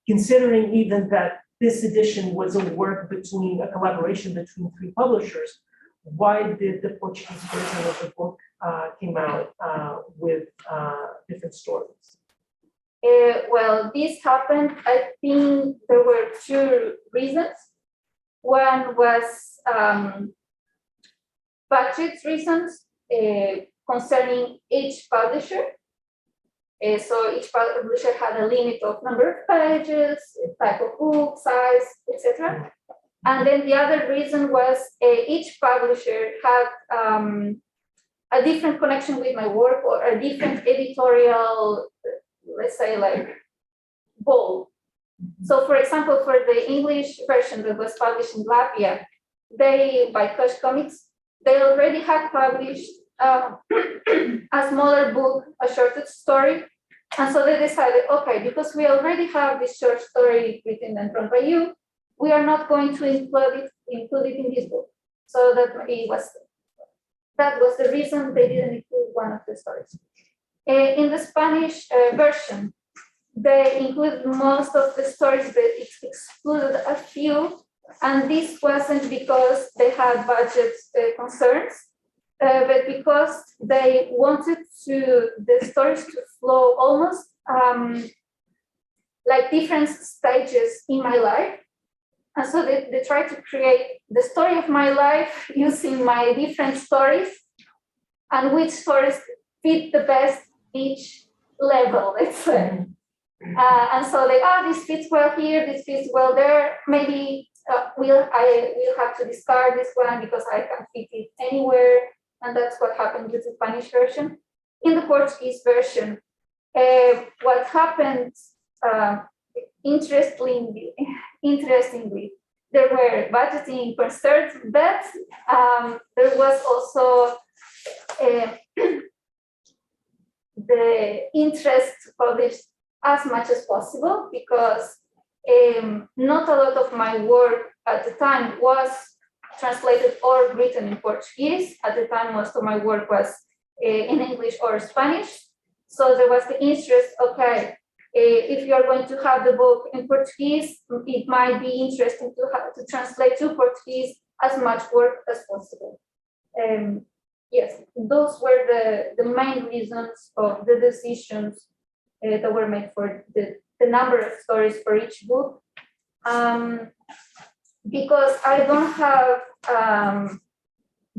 considering even that this edition was a work between a collaboration between 3 publishers, why did the Portuguese version of the book came out with different stories? Well, this happened, I think there were 2 reasons. One was budget reasons concerning each publisher. So each publisher had a limit of number of pages, type of book, size, etc. And then the other reason was each publisher had a different connection with my work or a different editorial, let's say, like, goal. So, for example, for the English version that was published in Latvia, they, by iCON-MICs, they already had published a smaller book, a shorter story. And so they decided, okay, because we already have this short story written and drawn by you, we are not going to include it in this book. So that was the reason they didn't include one of the stories. In the Spanish version, they included most of the stories, but it excluded a few. And this wasn't because they had budget concerns, but because they wanted the stories to flow almost like different stages in my life. And so they tried to create the story of my life using my different stories and which stories fit the best each level, let's say. And so this fits well here, this fits well there. Maybe we'll have to discard this one because I can fit it anywhere. And that's what happened with the Spanish version. In the Portuguese version, what happened, interestingly, there were budgeting concerns, but there was also the interest to publish as much as possible, because not a lot of my work at the time was translated or written in Portuguese. At the time, most of my work was in English or Spanish. So there was the interest, okay, if you're going to have the book in Portuguese, it might be interesting to translate to Portuguese as much work as possible. Yes, those were the main reasons of the decisions that were made for the number of stories for each book. Because I don't have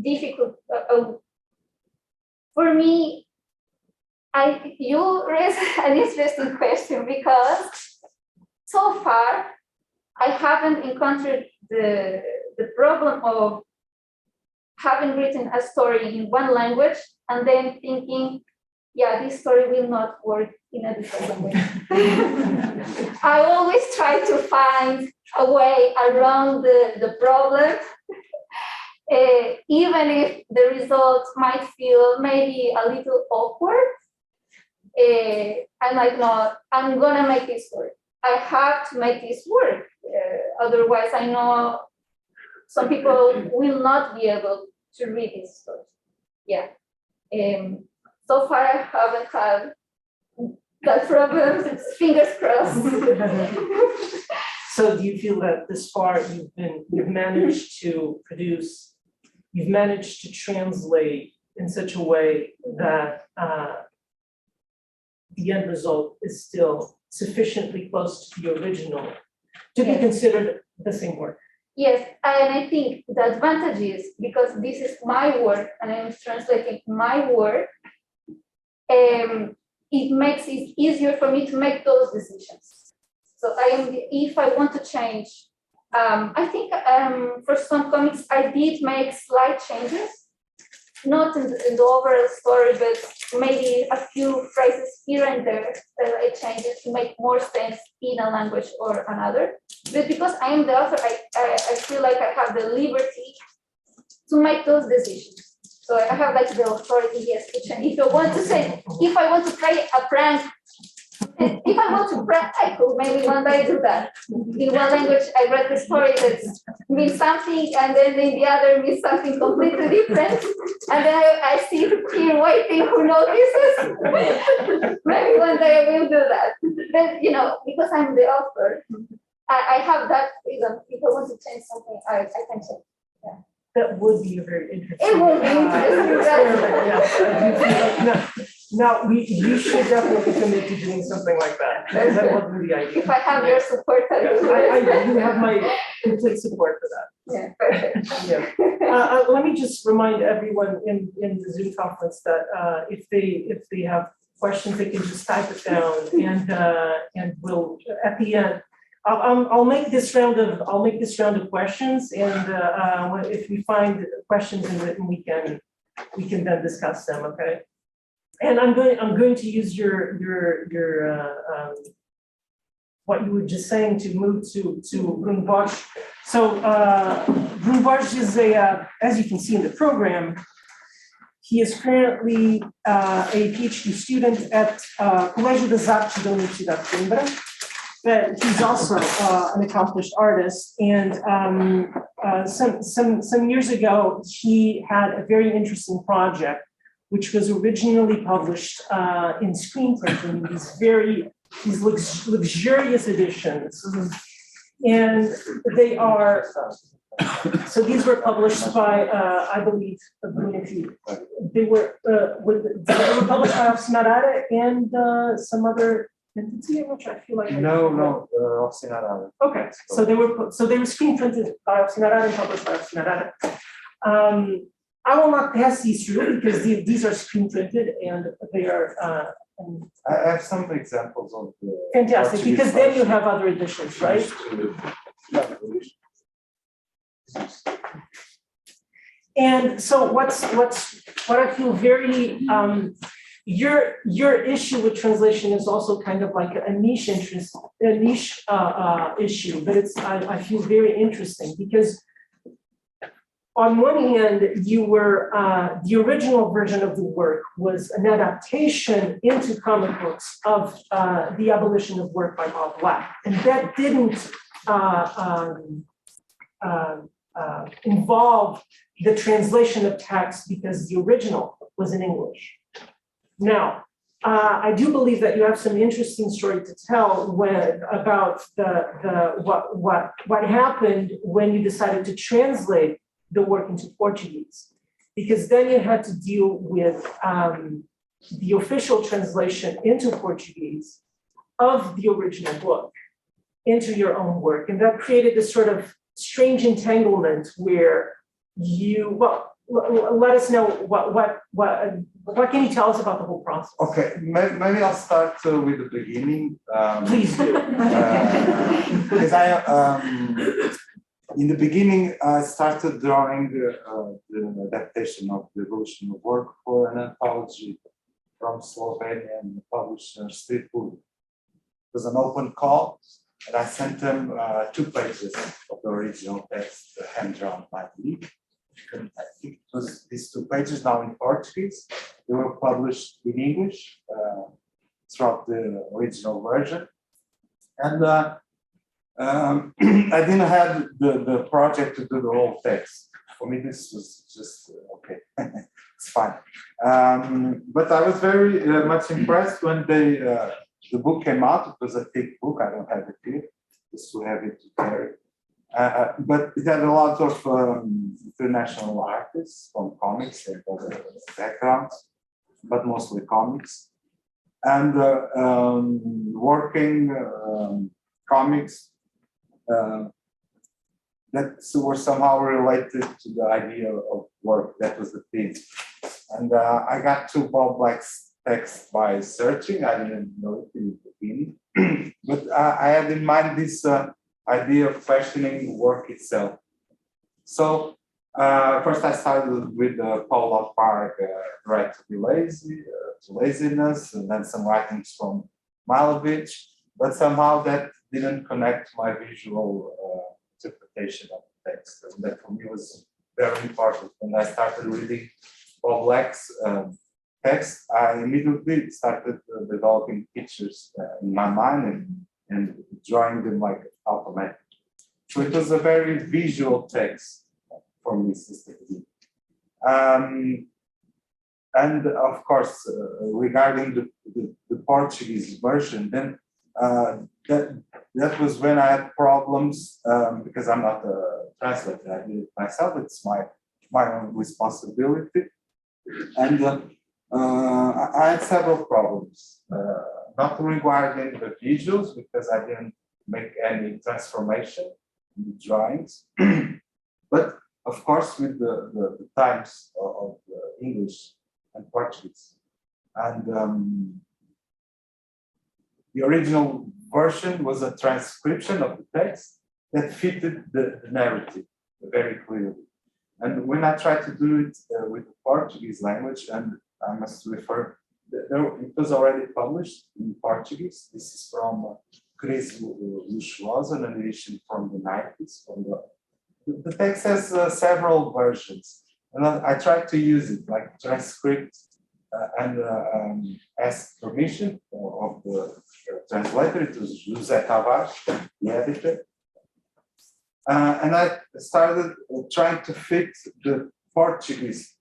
difficult, for me, you raised an interesting question, because so far I haven't encountered the problem of having written a story in one language and then thinking, yeah, this story will not work in a different language. I always try to find a way around the problem, even if the results might feel maybe a little awkward. I'm like, no, I'm gonna make this work. I have to make this work. Otherwise, I know some people will not be able to read this story. Yeah. So far, I haven't had that problem. Fingers crossed. So do you feel that this far you've managed to translate in such a way that the end result is still sufficiently close to the original to be considered the same work? Yes, and I think the advantage is because this is my work and I'm translating my work, it makes it easier for me to make those decisions. So if I want to change, I think for some comics I did make slight changes, not in the overall story, but maybe a few phrases here and there that I changed to make more sense in a language or another. But because I am the author, I feel like I have the liberty to make those decisions. So I have like the authority, yes, to change. If I want to say, if I want to play a prank, if I want to prank, I could maybe one day do that. In one language, I read the story that means something, and then in the other means something completely different. And then I see here waiting who notices. Maybe one day I will do that. But because I'm the author, I have that freedom. If I want to change something, I can change. Yeah. That would be a very interesting. It would be interesting. Now, you should definitely commit to doing something like that. That would be the idea. If I have your support, You have my complete support for that. Yeah, perfect. Yeah. Let me just remind everyone in the Zoom conference that if they have questions, they can just type it down, and we'll at the end. I'll make this round of questions, and if we find questions in written, we can then discuss them. Okay. And I'm going to use your what you were just saying to move to Bruno Borges. So Bruno Borges is as you can see in the program, he is currently a PhD student at Colégio das Artes da Universidade de Coimbra. But he's also an accomplished artist, and some years ago he had a very interesting project, which was originally published in screen printing, these luxurious editions, and they are. So these were published by I believe they were published by Ciências and some other entity, which I feel like no, Ciências. Okay, so they were screen printed by Ciências and published by Ciências. I will not pass these through because these are screen printed and they are. I have some examples of the Fantastic, because then you have other editions, right? And so what I feel very your issue with translation is also kind of like a niche interest, issue, but I feel very interesting because on one hand, you were the original version of the work was an adaptation into comic books of The Abolition of Work by Bob Black, and that didn't involve the translation of text because the original was in English. Now, I do believe that you have some interesting story to tell about what happened when you decided to translate the work into Portuguese, because then you had to deal with the official translation into Portuguese of the original book into your own work, and that created this sort of strange entanglement where let us know what can you tell us about the whole process? Okay, maybe I'll start with the beginning. Please do. Because in the beginning, I started drawing the adaptation of The Evolution of Work for an anthology from Slovenia and published Street Food. It was an open call, and I sent them 2 pages of the original text, hand-drawn by me. I think it was these 2 pages now in Portuguese. They were published in English throughout the original version. And I didn't have the project to do the whole text. For me, this was just okay. It's fine. But I was very much impressed when the book came out. It was a thick book. I don't have it here. just too heavy to carry. But it had a lot of international artists from comics and other backgrounds, but mostly comics. And working comics that were somehow related to the idea of work. That was the theme. And I got to Bob Black's text by searching. I didn't know it in the beginning, but I had in mind this idea of questioning work itself. So first I started with Paula Park, Right to be Lazy, to Laziness, and then some writings from Malevich, but somehow that didn't connect my visual interpretation of the text. And that for me was very important. When I started reading Bob Black's text, I immediately started developing pictures in my mind and drawing them like automatic. So it was a very visual text for me since the beginning. And of course, regarding the Portuguese version, then that was when I had problems because I'm not a translator. I did it myself. It's my own responsibility, and I had several problems. Not regarding the visuals because I didn't make any transformation in the drawings, but of course with the times of English and Portuguese. And the original version was a transcription of the text that fitted the narrative very clearly. And when I tried to do it with the Portuguese language, and I must refer, it was already published in Portuguese. This is from Cris Luxuosa, an edition from the 90s. The text has several versions, and I tried to use it like transcript and ask permission of the translator. It was José Tavares, the editor. And I started trying to fit the Portuguese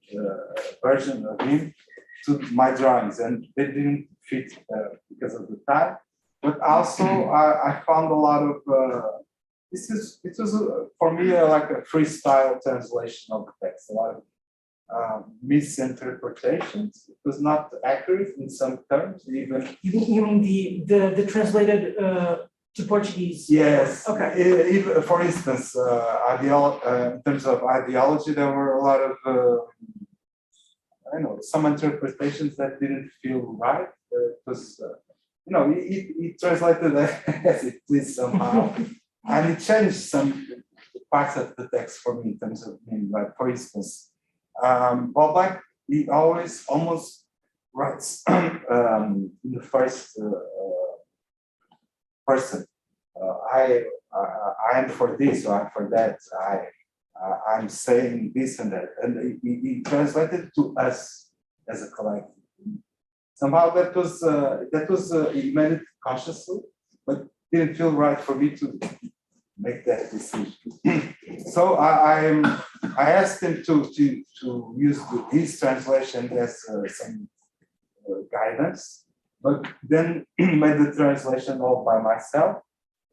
version of him to my drawings, and they didn't fit because of the time. But also, I found a lot of it was for me like a freestyle translation of the text. A lot of misinterpretations. It was not accurate in some terms, even. You mean the translated to Portuguese? Yes. Okay. For instance, in terms of ideology, there were a lot of some interpretations that didn't feel right. It was, he translated as it pleased somehow, and it changed some parts of the text for me in terms of meaning. Like, for instance, Bob Black, he always almost writes in the first person. I am for this, or I'm for that. I'm saying this and that, and he translated to us as a collective. Somehow that was he made it consciously, but didn't feel right for me to make that decision. So I asked him to use his translation as some guidance, but then made the translation all by myself,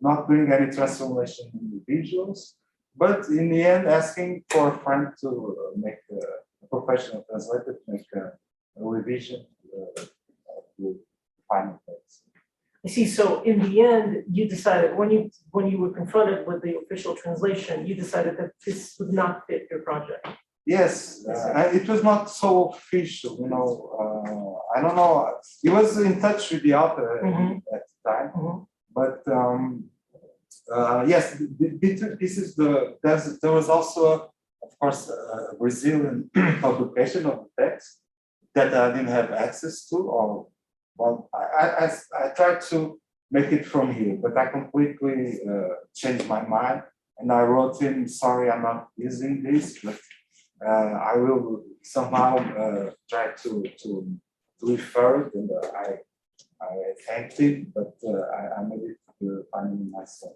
not doing any transformation in the visuals, but in the end asking for a friend to make a professional translator to make a revision of the final text. I see. So in the end, you decided when you were confronted with the official translation, you decided that this would not fit your project. Yes, it was not so official, I don't know. He was in touch with the author at the time, but yes, this is there was also, of course, a Brazilian publication of the text that I didn't have access to, or well, I tried to make it from here, but I completely changed my mind, and I wrote him, sorry, I'm not using this, but I will somehow try to refer it, and I thanked him, but I made it finally myself.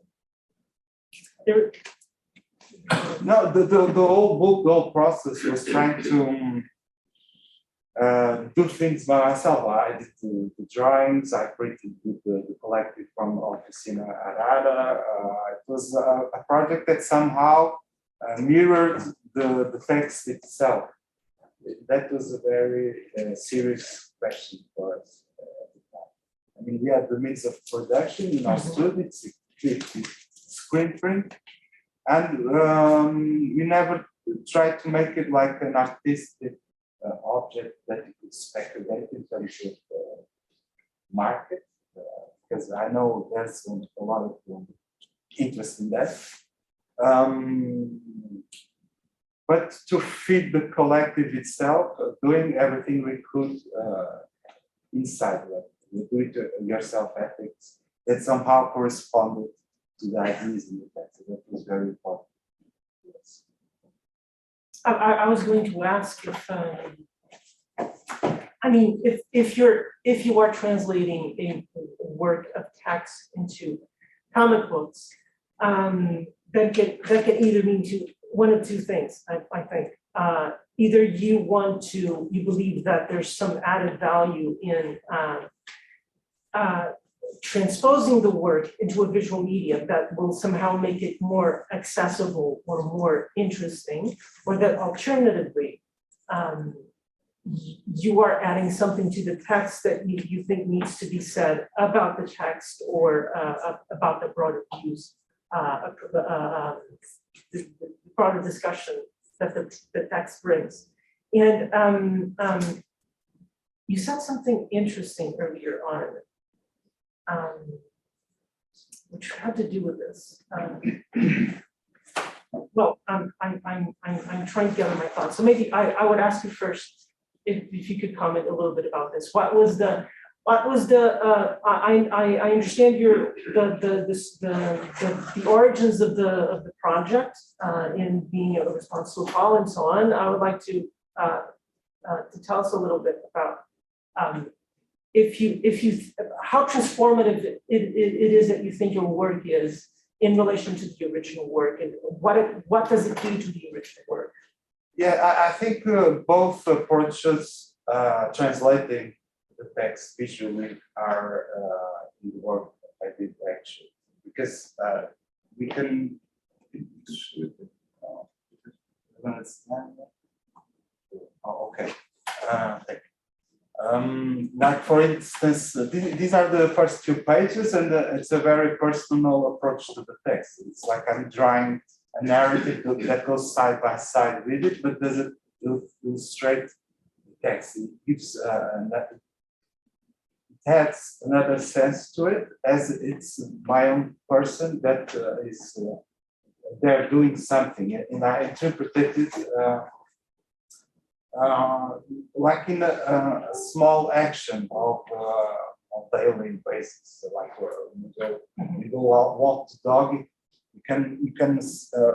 No, the whole book, the whole process was trying to do things by myself. I did the drawings, I printed with the collective from Oficina Arara. It was a project that somehow mirrored the text itself. That was a very serious question for us at the time. I mean, we had the means of production in our studio, it's screen print, and we never tried to make it like an artistic object that you could speculate in terms of market, because I know there's a lot of interest in that. But to feed the collective itself, doing everything we could inside, like do it yourself ethics that somehow corresponded to the ideas in the text. That was very important. Yes. I was going to ask if, I mean, if you are translating a work of text into comic books, that can either mean one of two things. I think either you believe that there's some added value in transposing the work into a visual media that will somehow make it more accessible or more interesting, or that alternatively, you are adding something to the text that you think needs to be said about the text or about the broader views, the broader discussion that the text brings. And you said something interesting earlier on, which had to do with this. Well, I'm trying to gather my thoughts. So maybe I would ask you first if you could comment a little bit about this. I understand the origins of the project in being a response to a call and so on. I would like to tell us a little bit about how transformative it is that you think your work is in relation to the original work, and what does it do to the original work? Yeah, I think both approaches translating the text visually are in the work I did actually, because we can. Oh, okay. Thank you. Like for instance, these are the first 2 pages, and it's a very personal approach to the text. It's like I'm drawing a narrative that goes side by side with it, but doesn't illustrate the text. It gives it adds another sense to it, as it's my own person that is there doing something, and I interpreted it like in a small action of daily basis. So like you go out, walk the dog, you can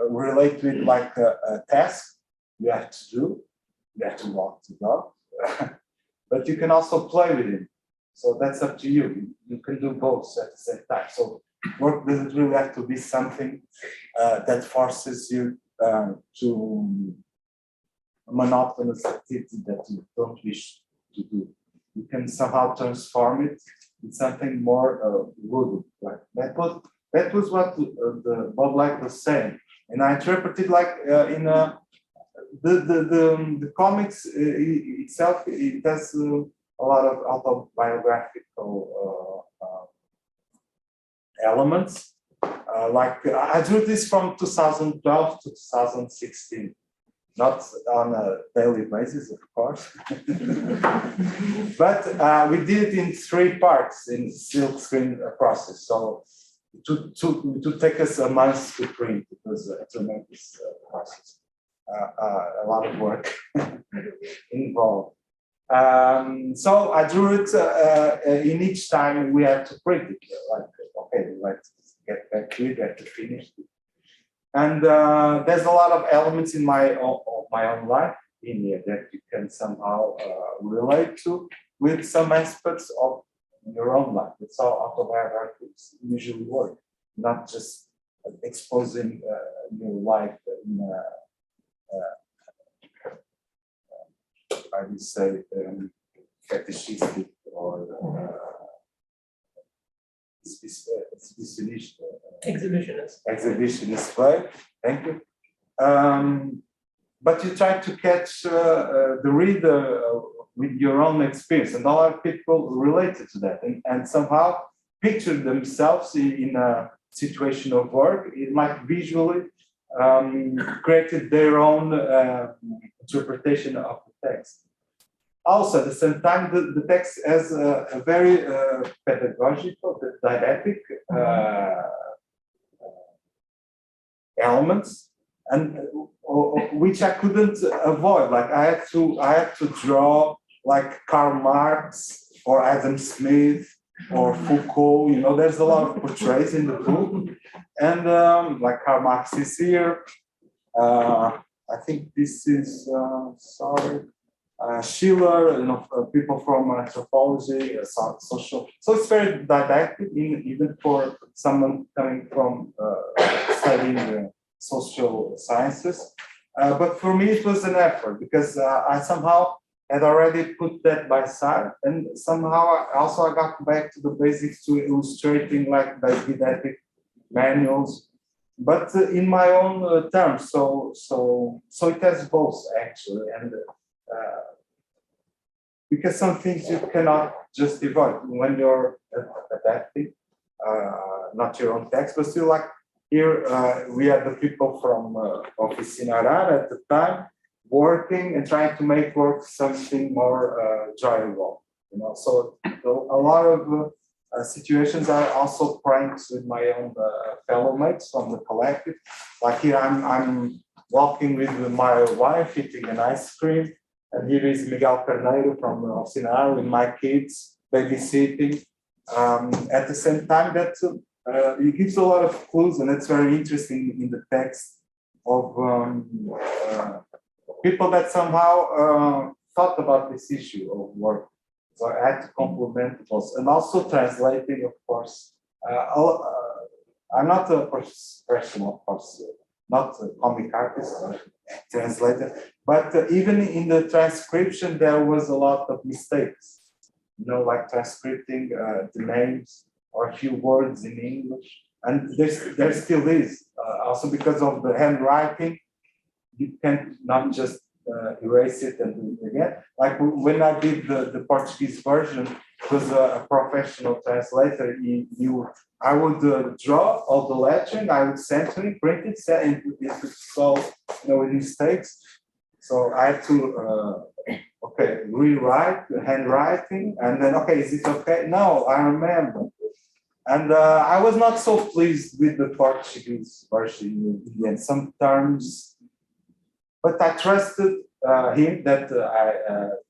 relate to it like a task you have to do. You have to walk the dog, but you can also play with it. So that's up to you. You can do both at the same time. So work doesn't really have to be something that forces you to a monotonous activity that you don't wish to do. You can somehow transform it into something more good. Like that was what the Bob Light was saying, and I interpreted like in the comics itself. It has a lot of autobiographical elements. Like I drew this from 2012 to 2016. Not on a daily basis, of course, but we did it in 3 parts in the silk screen process. So it would take us a month to print. It was a tremendous process, a lot of work involved. So I drew it in each time we had to print it. Like, okay, let's get back to it, we have to finish it. And there's a lot of elements in my own life in here that you can somehow relate to with some aspects of your own life. It's how autobiographies usually work, not just exposing your life in how do you say, fetishistic or exhibitionist way. Thank you. But you try to catch the reader with your own experience, and a lot of people related to that, and somehow picture themselves in a situation of work. It might visually created their own interpretation of the text. Also, at the same time, the text has a very pedagogical, didactic elements, and which I couldn't avoid. Like I had to draw like Karl Marx or Adam Smith or Foucault. You know, there's a lot of portraits in the book, and like Karl Marx is here. I think this is Schiller, you know, people from anthropology, social. So it's very didactic, even for someone coming from studying social sciences. But for me, it was an effort because I somehow had already put that by side, and somehow I got back to the basics, to illustrating like the didactic manuals, but in my own terms. So it has both actually, and because some things you cannot just avoid when you're adapting, not your own text, but still like here we had the people from Oficina Arara at the time working and trying to make work something more enjoyable, you know. So a lot of situations are also pranks with my own fellow mates from the collective. Like here I'm walking with my wife eating an ice cream, and here is Miguel Carneiro from Oficina with my kids babysitting. At the same time, that it gives a lot of clues, and it's very interesting in the text of people that somehow thought about this issue of work. So I had to complement those, and also translating, of course. I'm not a professional, of course, not a comic artist or translator, but even in the transcription, there was a lot of mistakes. You know, like transcripting the names or a few words in English, and there still is. Also because of the handwriting, you can not just erase it and do it again. Like when I did the Portuguese version, it was a professional translator. I would draw all the lettering, I would send to him, print it, and it would solve, you know, with mistakes. So I had to rewrite the handwriting, and then is it okay? No, I remember. And I was not so pleased with the Portuguese version in the end. Some terms, but I trusted him that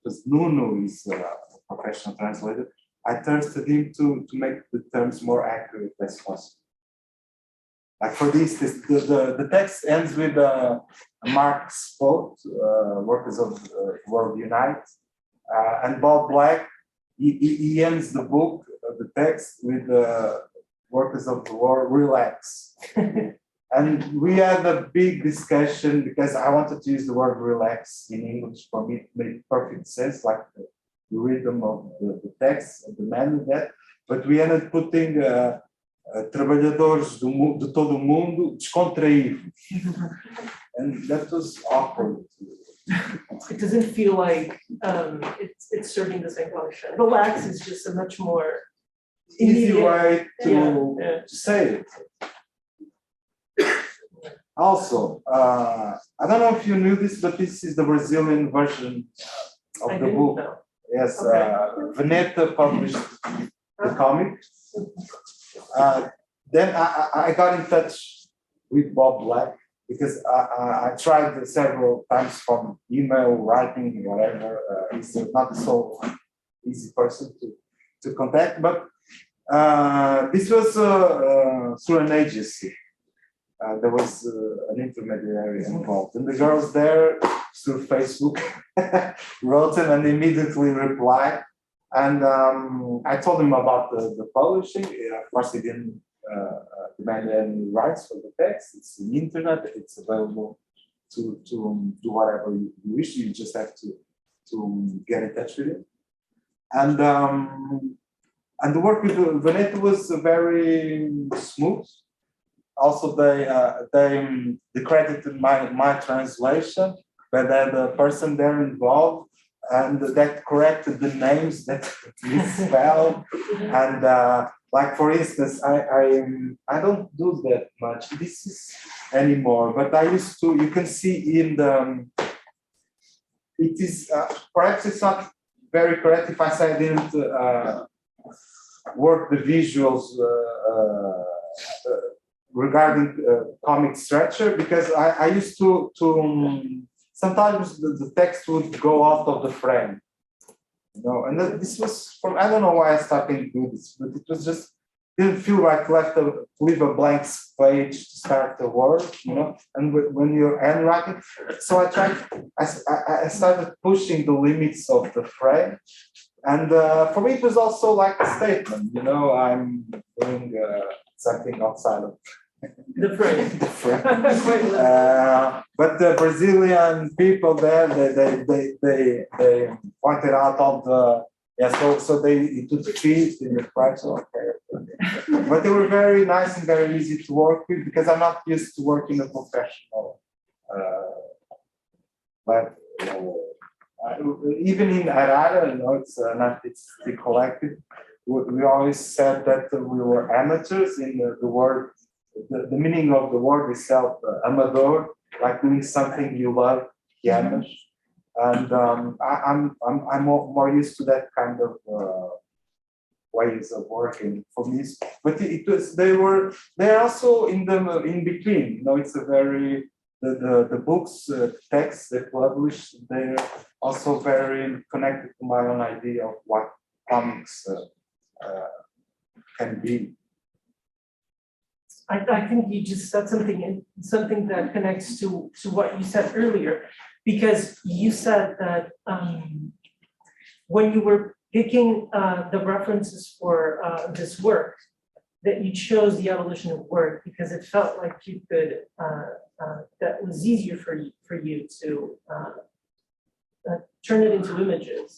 because Nuno is a professional translator. I trusted him to make the terms more accurate as possible. Like for this, the text ends with Marx quote, "Workers of the World Unite," and Bob Black. He ends the book, the text, with "Workers of the World Relax." And we had a big discussion because I wanted to use the word relax in English. For me, it made perfect sense, like the rhythm of the text, the man, that. But we ended up putting trabalhadores de todo o mundo descontraídos. And that was awkward. It doesn't feel like it's serving the same function. Relax is just a much more easy way to say it. Also, I don't know if you knew this, but this is the Brazilian version of the book. Know. Yes, Veneta published the comic. Then I got in touch with Bob Black because I tried several times from email, writing, whatever. He's not so easy person to contact, but this was through an agency. There was an intermediary involved, and the girls there through Facebook wrote him and immediately replied. And I told him about the publishing. Of course, he didn't demand any rights for the text. It's on the internet. It's available to do whatever you wish. You just have to to get in touch with it. And the work with Veneto was very smooth. Also, they credited my translation, but then the person there involved, and that corrected the names that misspelled. And like for instance, I don't do that much. This is anymore, but I used to. You can see in the. It is perhaps it's not very correct if I say I didn't work the visuals regarding comic structure, because I used to sometimes the text would go out of the frame, you know, and this was from, I don't know why I started doing this, but it was just didn't feel right to leave a blank page to start the word, you know, and when you're handwriting, so I started pushing the limits of the frame, and for me it was also like a statement, you know, I'm doing something outside of The frame. the frame. But the Brazilian people there, they pointed out all the so they took fit in the price. Okay. But they were very nice and very easy to work with, because I'm not used to working in a professional. But even in Arara, you know, it's an artistic collective. We always said that we were amateurs in the word. The meaning of the word itself, amador, like doing something you love, pianos. And I'm more used to that kind of ways of working for me. But they're also in between. You know, it's a very the books, texts they publish. They're also very connected to my own idea of what comics can be. I think you just said something that connects to what you said earlier, because you said that when you were picking the references for this work, that you chose the evolution of work because it felt like you could that was easier for you to turn it into images.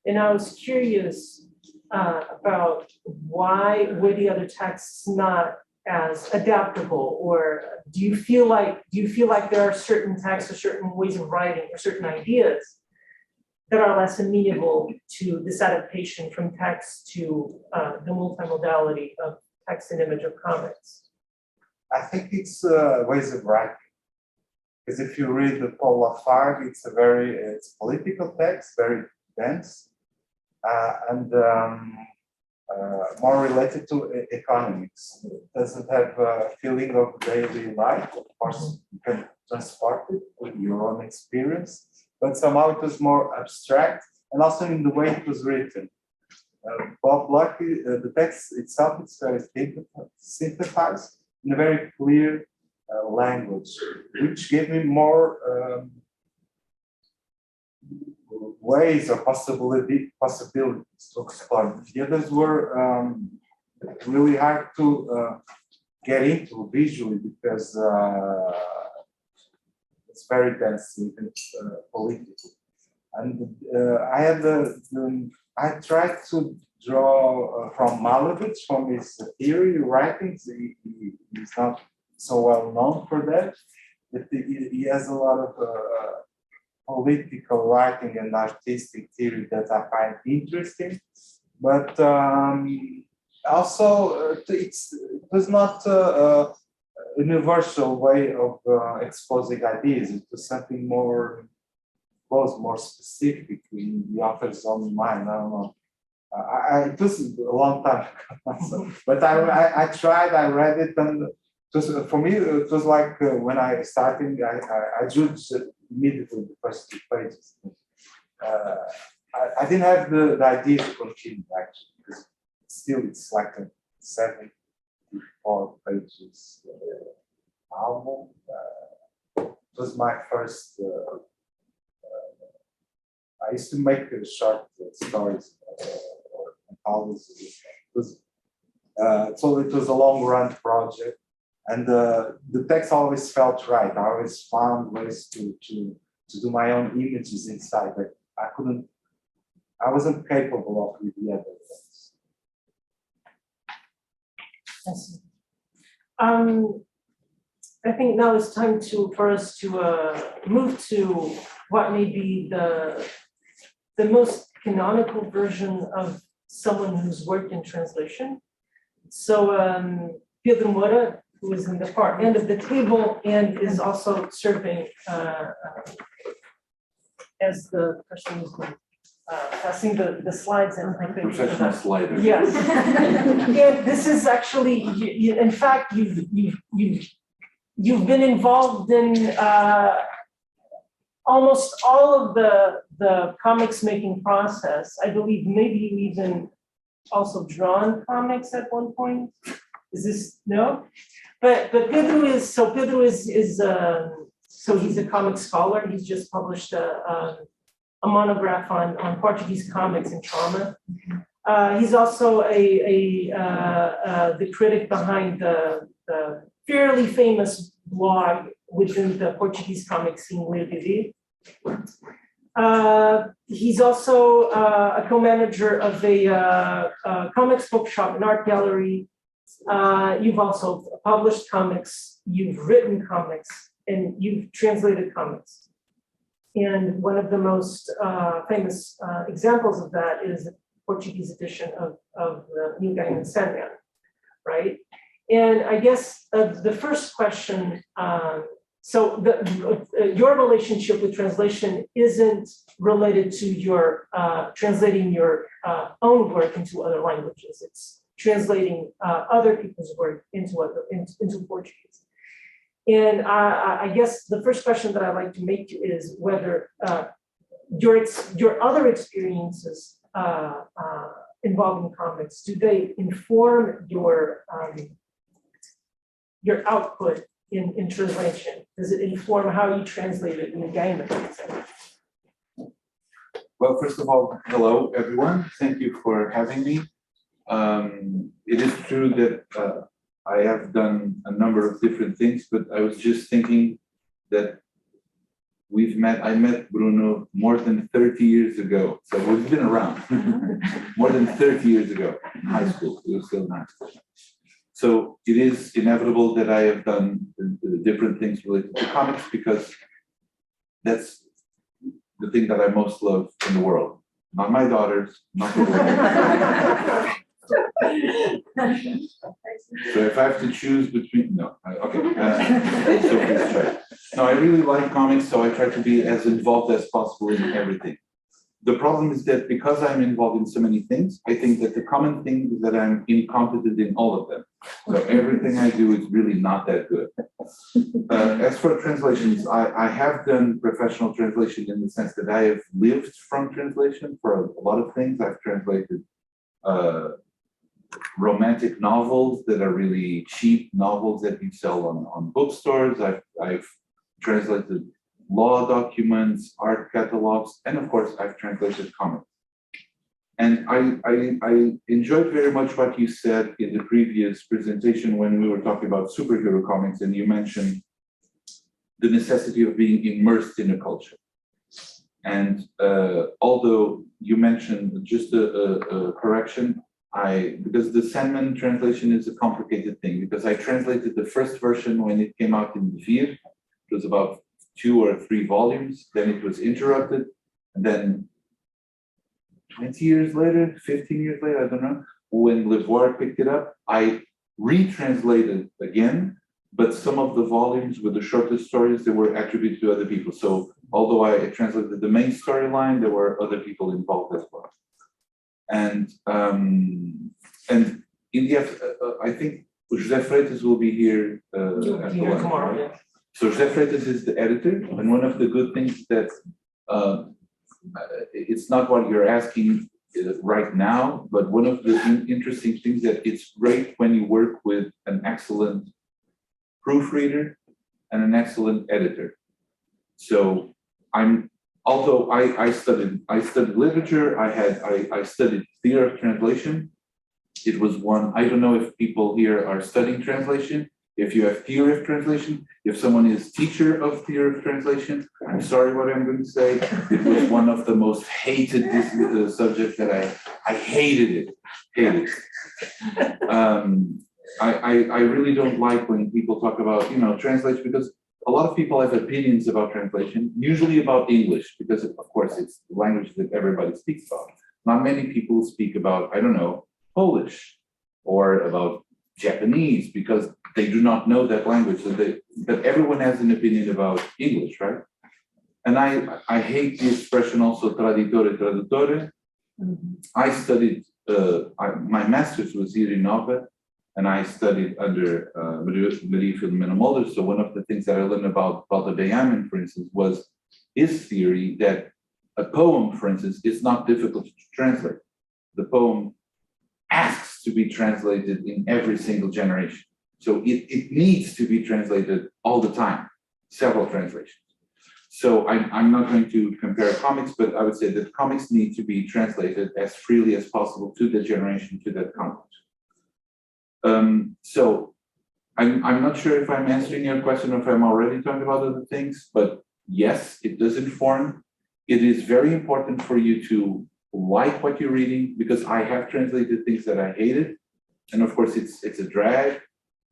And I was curious about why were the other texts not as adaptable, or do you feel like there are certain texts or certain ways of writing or certain ideas that are less amenable to this adaptation from text to the multimodality of text and image of comics? I think it's ways of writing, because if you read the Paul Lafargue, it's political text, very dense, and more related to economics. It doesn't have a feeling of daily life. Of course, you can transport it with your own experience, but somehow it was more abstract, and also in the way it was written. Bob Lucky, the text itself is very synthesized in a very clear language, which gave me more ways or possibilities to explore. The others were really hard to get into visually, because it's very dense and political. And I tried to draw from Malevich, from his theory writings. He's not so well known for that, but he has a lot of political writing and artistic theory that I find interesting, but also it was not a universal way of exposing ideas. It was something more specific in the author's own mind. I don't know. It was a long time ago, but I tried. I read it, and for me it was like when I started, I judged immediately the first 2 pages. I didn't have the idea to continue, actually, because still it's like a 74 pages album. It was my first. I used to make short stories or Caldas. So it was a long run project. And the text always felt right. I always found ways to do my own images inside. But I wasn't capable of with the other ones. Yes. I think now it's time for us to move to what may be the most canonical version of someone who's worked in translation. So Pedro Moura, who is in the far end of the table and is also serving as the person who's been passing the slides and Professional slider. yes. And this is actually, in fact, you've been involved in almost all of the comics making process. I believe maybe you even also drawn comics at one point. Is this no? But Pedro is so he's a comic scholar. He's just published a monograph on Portuguese comics and trauma. He's also the critic behind the fairly famous blog within the Portuguese comic scene, Arte. He's also a co-manager of a comics bookshop and art gallery. You've also published comics, you've written comics, and you've translated comics. And one of the most famous examples of that is the Portuguese edition of the New Guy and Sandman, right? And I guess the first question, your relationship with translation isn't related to your translating your own work into other languages. It's translating other people's work into Portuguese. And I guess the first question that I'd like to make you is whether your other experiences involving comics, do they inform your output in translation? Does it inform how you translate it in the game? Well, first of all, hello everyone. Thank you for having me. It is true that I have done a number of different things, but I was just thinking that I met Bruno more than 30 years ago. So we've been around more than 30 years ago in high school. We were still in high school. So it is inevitable that I have done different things related to comics because that's the thing that I most love in the world. Not my daughters, not the world. So if I have to choose between, no, okay. So please try. No, I really like comics, so I try to be as involved as possible in everything. The problem is that because I'm involved in so many things, I think that the common thing is that I'm incompetent in all of them. So everything I do is really not that good. As for translations, I have done professional translation in the sense that I have lived from translation for a lot of things. I've translated romantic novels that are really cheap novels that you sell on bookstores. I've translated law documents, art catalogs, and of course, I've translated comics. And I enjoyed very much what you said in the previous presentation when we were talking about superhero comics, and you mentioned the necessity of being immersed in a culture. And although you mentioned just a correction, because the Sandman translation is a complicated thing, because I translated the first version when it came out in Vir. It was about 2 or 3 volumes, then it was interrupted, and then 20 years later, 15 years later, I don't know, when Lisboa picked it up, I retranslated again, but some of the volumes with the shortest stories, they were attributed to other people. So although I translated the main storyline, there were other people involved as well. And in the I think José Freitas will be here tomorrow. Yeah. So José Freitas is the editor, and one of the good things that it's not what you're asking right now, but one of the interesting things that it's great when you work with an excellent proofreader and an excellent editor. So although I studied literature, I studied theory of translation. It was one, I don't know if people here are studying translation. If you have theory of translation, if someone is teacher of theory of translation, I'm sorry what I'm going to say. It was one of the most hated subjects that I hated it. Hated it. I really don't like when people talk about, translation, because a lot of people have opinions about translation, usually about English, because of course it's the language that everybody speaks about. Not many people speak about, I don't know, Polish or about Japanese, because they do not know that language. So but everyone has an opinion about English, right? And I hate the expression also traditore, traduttore. I studied, my master's was here in Nova, and I studied under Maria Filomena Mulder. So one of the things that I learned about Walter Benjamin, for instance, was his theory that a poem, for instance, is not difficult to translate. The poem asks to be translated in every single generation. So it needs to be translated all the time, several translations. So I'm not going to compare comics, but I would say that comics need to be translated as freely as possible to the generation, to that context. So I'm not sure if I'm answering your question or if I'm already talking about other things, but yes, it does inform. It is very important for you to like what you're reading, because I have translated things that I hated. And of course, it's a drag.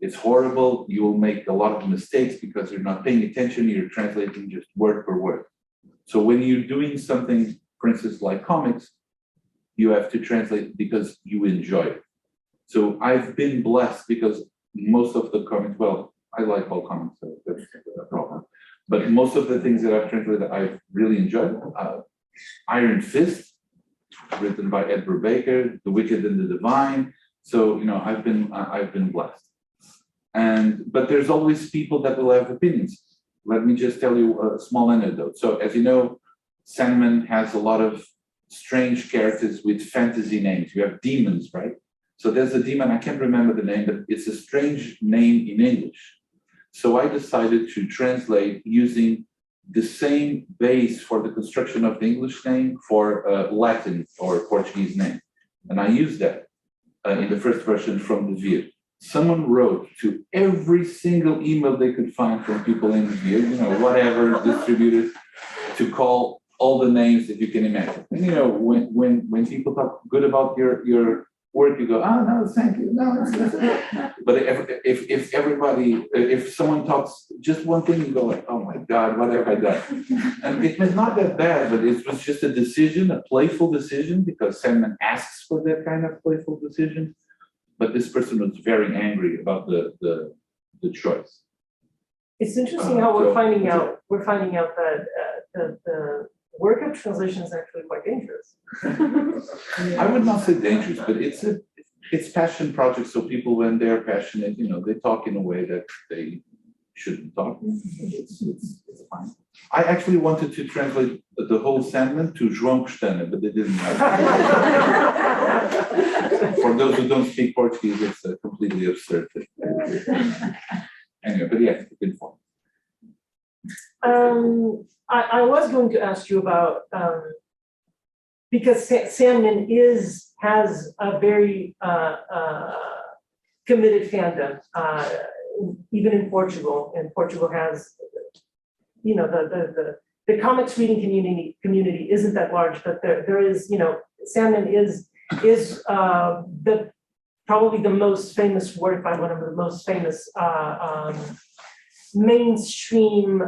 It's horrible. You will make a lot of mistakes because you're not paying attention. You're translating just word per word. So when you're doing something, for instance, like comics, you have to translate because you enjoy it. So I've been blessed because most of the comics, well, I like all comics, so that's a problem. But most of the things that I've translated, I've really enjoyed. Iron Fist, written by Edward Baker, The Wicked and the Divine. So, I've been blessed. But there's always people that will have opinions. Let me just tell you a small anecdote. So as you know, Sandman has a lot of strange characters with fantasy names. You have demons, right? So there's a demon, I can't remember the name, but it's a strange name in English. So I decided to translate using the same base for the construction of the English name for Latin or Portuguese name. And I used that in the first version from the Vir. Someone wrote to every single email they could find from people in the Vir, whatever, distributors, to call all the names that you can imagine. And when people talk good about your work, you go, no, thank you, no. But if someone talks just one thing, you go like, oh my God, what have I done? And it was not that bad, but it was just a decision, a playful decision, because Sandman asks for that kind of playful decision. But this person was very angry about the choice. It's interesting how we're finding out that the work of translation is actually quite dangerous. I would not say dangerous, but it's passion project. So people, when they're passionate, they talk in a way that they shouldn't talk. It's fine. I actually wanted to translate the whole Sandman to João Costana, but they didn't have it. For those who don't speak Portuguese, it's a completely absurd thing. Anyway, but yes, it's been fun. I was going to ask you about, because Sandman has a very committed fandom, even in Portugal, and Portugal has, the comics reading community isn't that large, but there is, Sandman is probably the most famous work by one of the most famous mainstream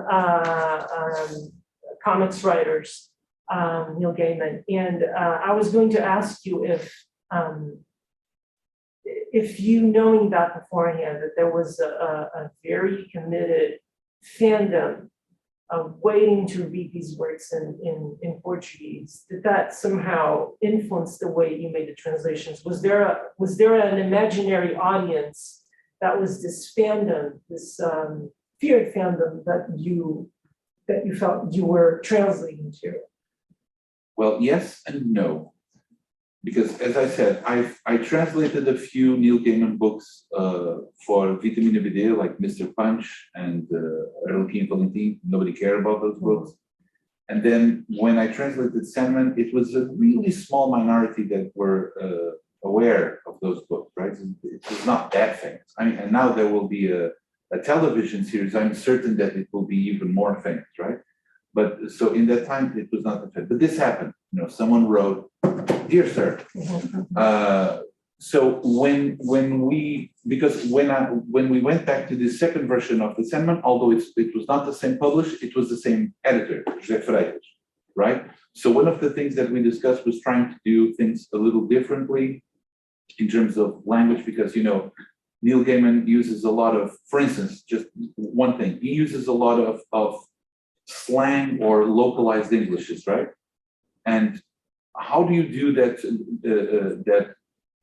comics writers, Neil Gaiman. And I was going to ask you if you, knowing that beforehand, that there was a very committed fandom waiting to read these works in Portuguese, did that somehow influence the way you made the translations? Was there an imaginary audience that was this fandom, this feared fandom that you felt you were translating to? Well, yes and no. Because as I said, I translated a few Neil Gaiman books for Vitamina BD, like Mr. Punch and Arlequim Valentim. Nobody cared about those books. And then when I translated Sandman, it was a really small minority that were aware of those books, right? It was not that famous. I mean, and now there will be a a television series, I'm certain that it will be even more famous, right? But so in that time, it was not the fact. But this happened. You know, someone wrote, "Dear Sir." So when we went back to the second version of the Sandman, although it was not the same publisher, it was the same editor, José Freitas, right? So one of the things that we discussed was trying to do things a little differently in terms of language, because, you know, Neil Gaiman uses a lot of, for instance, just one thing, he uses a lot of slang or localized Englishes, right? And how do you do that, that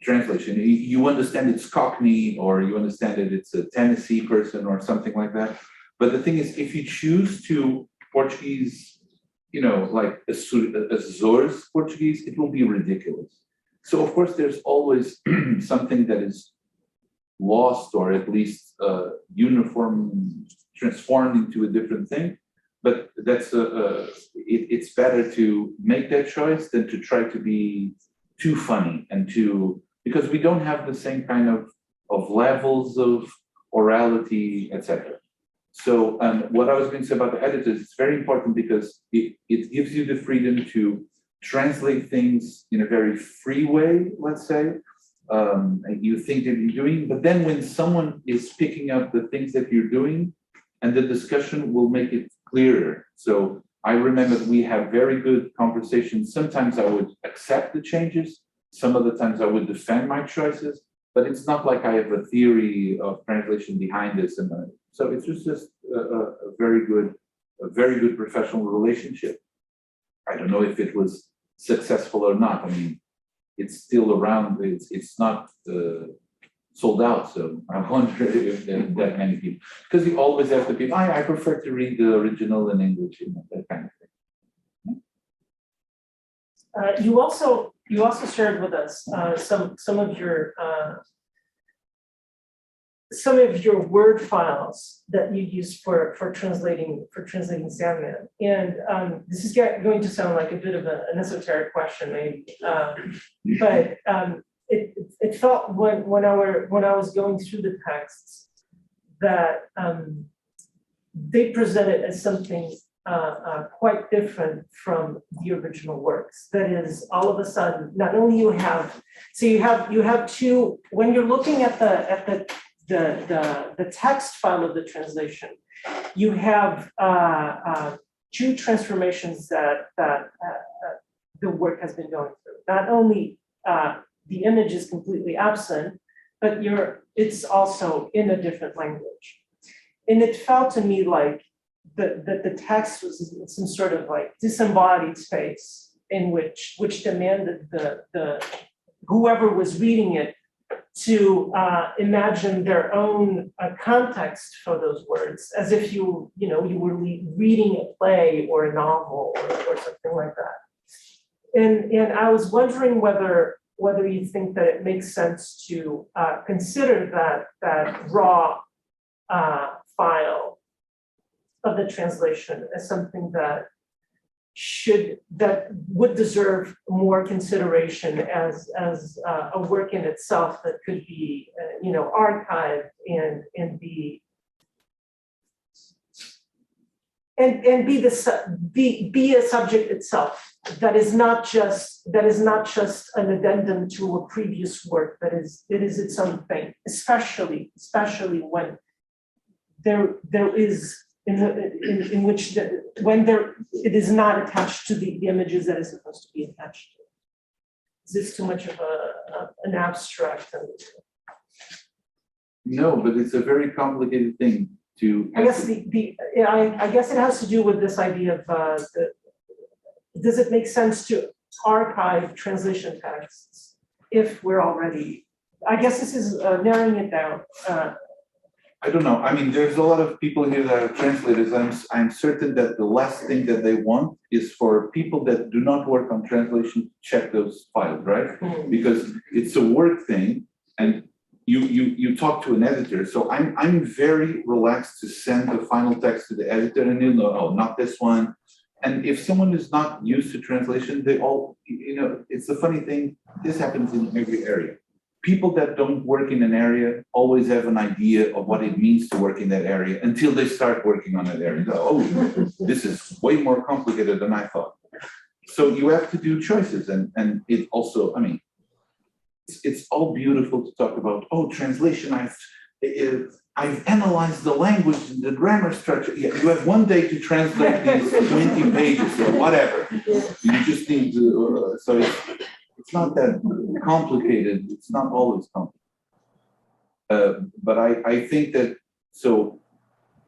translation? You understand it's Cockney, or you understand that it's a Tennessee person or something like that. But the thing is, if you choose to Portuguese, you know, like Azores Portuguese, it will be ridiculous. So of course, there's always something that is lost, or at least transformed into a different thing. But that's it's better to make that choice than to try to be too funny and because we don't have the same kind of levels of orality, etc. So what I was going to say about the editors, it's very important because it gives you the freedom to translate things in a very free way, let's say. You think that you're doing, but then when someone is picking up the things that you're doing, and the discussion will make it clearer. So I remember we have very good conversations. Sometimes I would accept the changes. Some of the times I would defend my choices, but it's not like I have a theory of translation behind this. And so it's just a very good professional relationship. I don't know if it was successful or not. I mean, it's still around. It's not sold out. So I wonder if there are that many people, because you always have the people, I prefer to read the original in English, you know, that kind of thing. You also shared with us some of your word files that you use for translating Sandman, and this is going to sound like a bit of an esoteric question, maybe, but it felt when I was going through the texts that they present it as something quite different from the original works. That is, all of a sudden, not only you have two, when you're looking at the text file of the translation, you have two transformations that the work has been going through. Not only the image is completely absent, but it's also in a different language. And it felt to me like the text was some sort of like disembodied space in which demanded the whoever was reading it to imagine their own context for those words, as if you were reading a play or a novel or something like that. And I was wondering whether you think that it makes sense to consider that raw file of the translation as something that would deserve more consideration as a work in itself that could be archived and be a subject itself. That is not just an addendum to a previous work. It is its own thing, especially when there is in which it is not attached to the images that is supposed to be attached to. Is this too much of an abstract? No, but it's a very complicated thing to. I guess I guess it has to do with this idea of does it make sense to archive translation texts if we're already? I guess this is narrowing it down. I don't know. I mean, there's a lot of people here that are translators. I'm certain that the last thing that they want is for people that do not work on translation to check those files, right? Mm-hmm. Because it's a work thing, and you talk to an editor. So I'm very relaxed to send the final text to the editor, and he'll know, oh, not this one. And if someone is not used to translation, they all, it's a funny thing. This happens in every area. people that don't work in an area always have an idea of what it means to work in that area until they start working on that area. Oh, this is way more complicated than I thought. So you have to do choices, and it also, I mean, it's all beautiful to talk about, oh, translation, I've analyzed the language and the grammar structure. Yeah, you have one day to translate these 20 pages or whatever. You just need to, so it's not that complicated. It's not always complicated. But I think that, so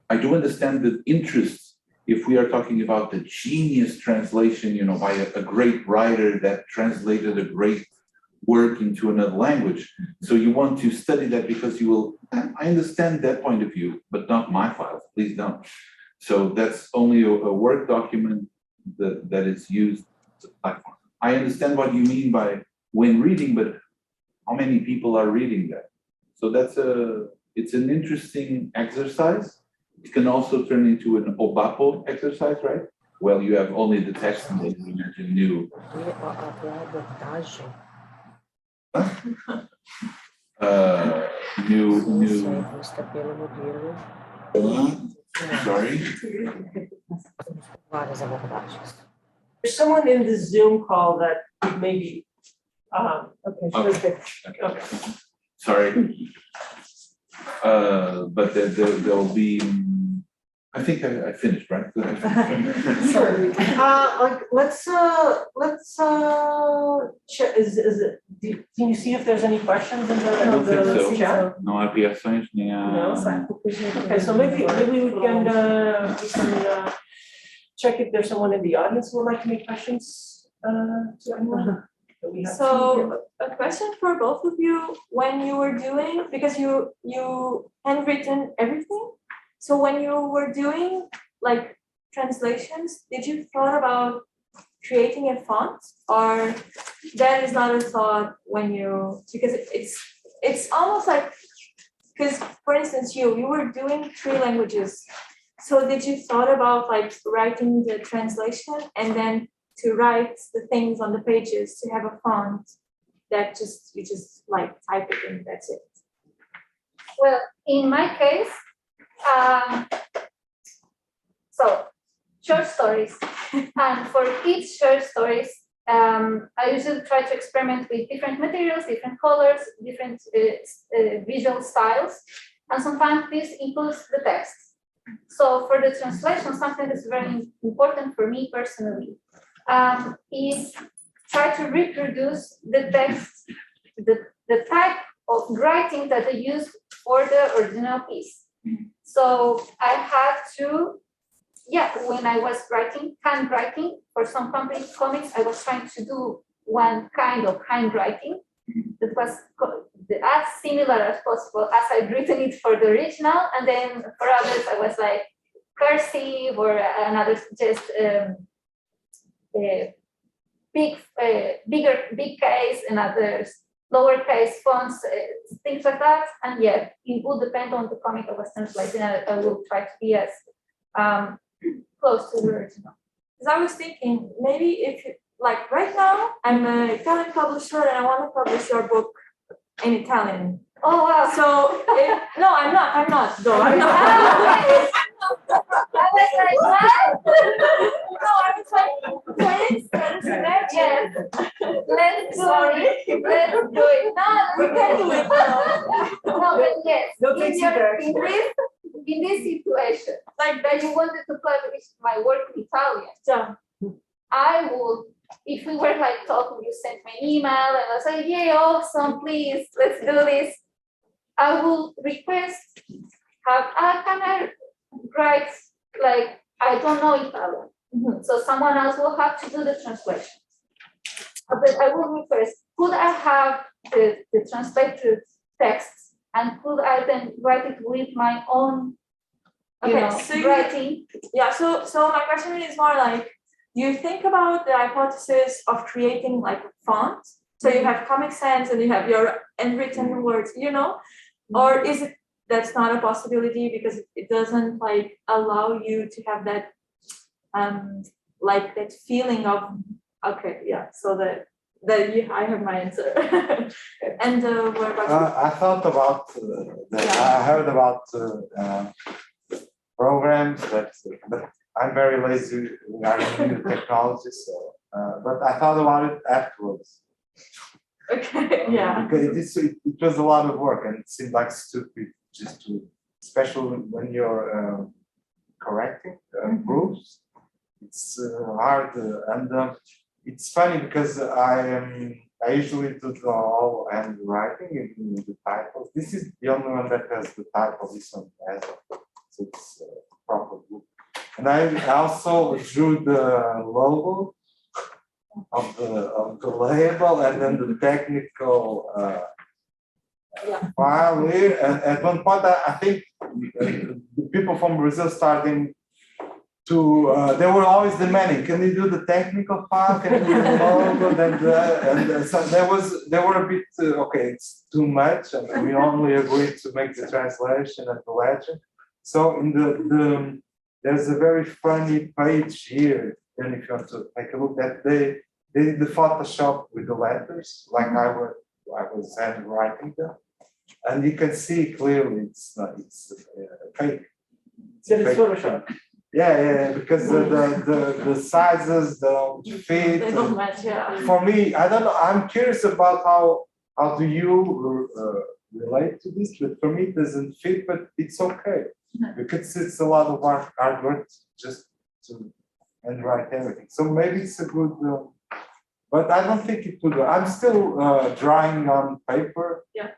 I do understand the interest if we are talking about the genius translation, you know, by a great writer that translated a great work into another language. So you want to study that because you will, I understand that point of view, but not my files, please don't. So that's only a Word document that is used as a platform. I understand what you mean by when reading, but how many people are reading that? So it's an interesting exercise. It can also turn into an OBAPO exercise, right? Well, you have only the text and then you imagine new. Sorry. There's someone in the Zoom call that maybe, okay. Sorry. But there'll be, I think I finished, right? Sorry. Let's check, can you see if there's any questions in I don't think the so. chat? Não há piações nem há. Okay, so maybe we can check if there's someone in the audience who would like to make questions to anyone. So a question for both of you, when you were doing, because you handwritten everything, so when you were doing like translations, did you thought about creating a font, or that is not a thought when you, because it's almost like, because for instance you were doing 3 languages, so did you thought about like writing the translation and then to write the things on the pages to have a font that you just like type it and that's it? Well, in my case, so short stories, and for each short stories, I usually try to experiment with different materials, different colors, different visual styles, and sometimes this includes the text. So for the translation, something that's very important for me personally is try to reproduce the text, the type of writing that they use for the original piece. So I had to, when I was handwriting for some comics, I was trying to do one kind of handwriting that was as similar as possible as I'd written it for the original, and then for others I was like cursive, or another just big case, and others lowercase fonts, things like that. And it will depend on the comic I was translating. I will try to be as close to the original. Because I was thinking, maybe if you, like right now, I'm an Italian publisher and I want to publish your book in Italian. Oh wow! So no, I'm not. No, I'm not. I was like, what? No, I was like, for instance, Yes. Let's do it. No, we can do it now. No, but yes. No, take it In this situation, like that you wanted to publish my work in Italian, Yeah. I would, if we were like talking, you sent me an email and I was like, yeah, awesome, please, let's do this. I will request, can I write, like, I don't know Italian. So someone else will have to do the translation. But I will request, could I have the translated text, and could I then write it with my own, writing? Yeah, so my question is more like, do you think about the hypothesis of creating like a font? So you have Comic Sans and you have your handwritten words, or is it that's not a possibility because it doesn't like allow you to have that like that feeling of so that I have my answer. And what about I thought about that. I heard about programs, but I'm very lazy regarding new technology. So, but I thought about it afterwards. okay, yeah. Because it was a lot of work, and it seemed like stupid just to, especially when you're correcting proofs. It's hard, and it's funny because I usually do the all handwriting in the titles. This is the only one that has the title. This one has, so it's proper book. And I also drew the logo of the label, and then the technical file here. And at one point, I think the people from Brazil starting to they were always demanding, can you do the technical file, can you do the logo, and so they were a bit okay, it's too much, and we only agreed to make the translation and the legend. So in the there's a very funny page here, and if you want to take a look, that they did the Photoshop with the letters, like I was handwriting them, and you can see clearly it's fake. It's Photoshop. Yeah, because the sizes don't fit. They don't match, yeah. For me, I don't know. I'm curious about how do you relate to this, but for me it doesn't fit. But it's okay because it's a lot of hard work just to handwrite everything. So maybe it's a good. But I don't think it would. I'm still drawing on paper. Yeah.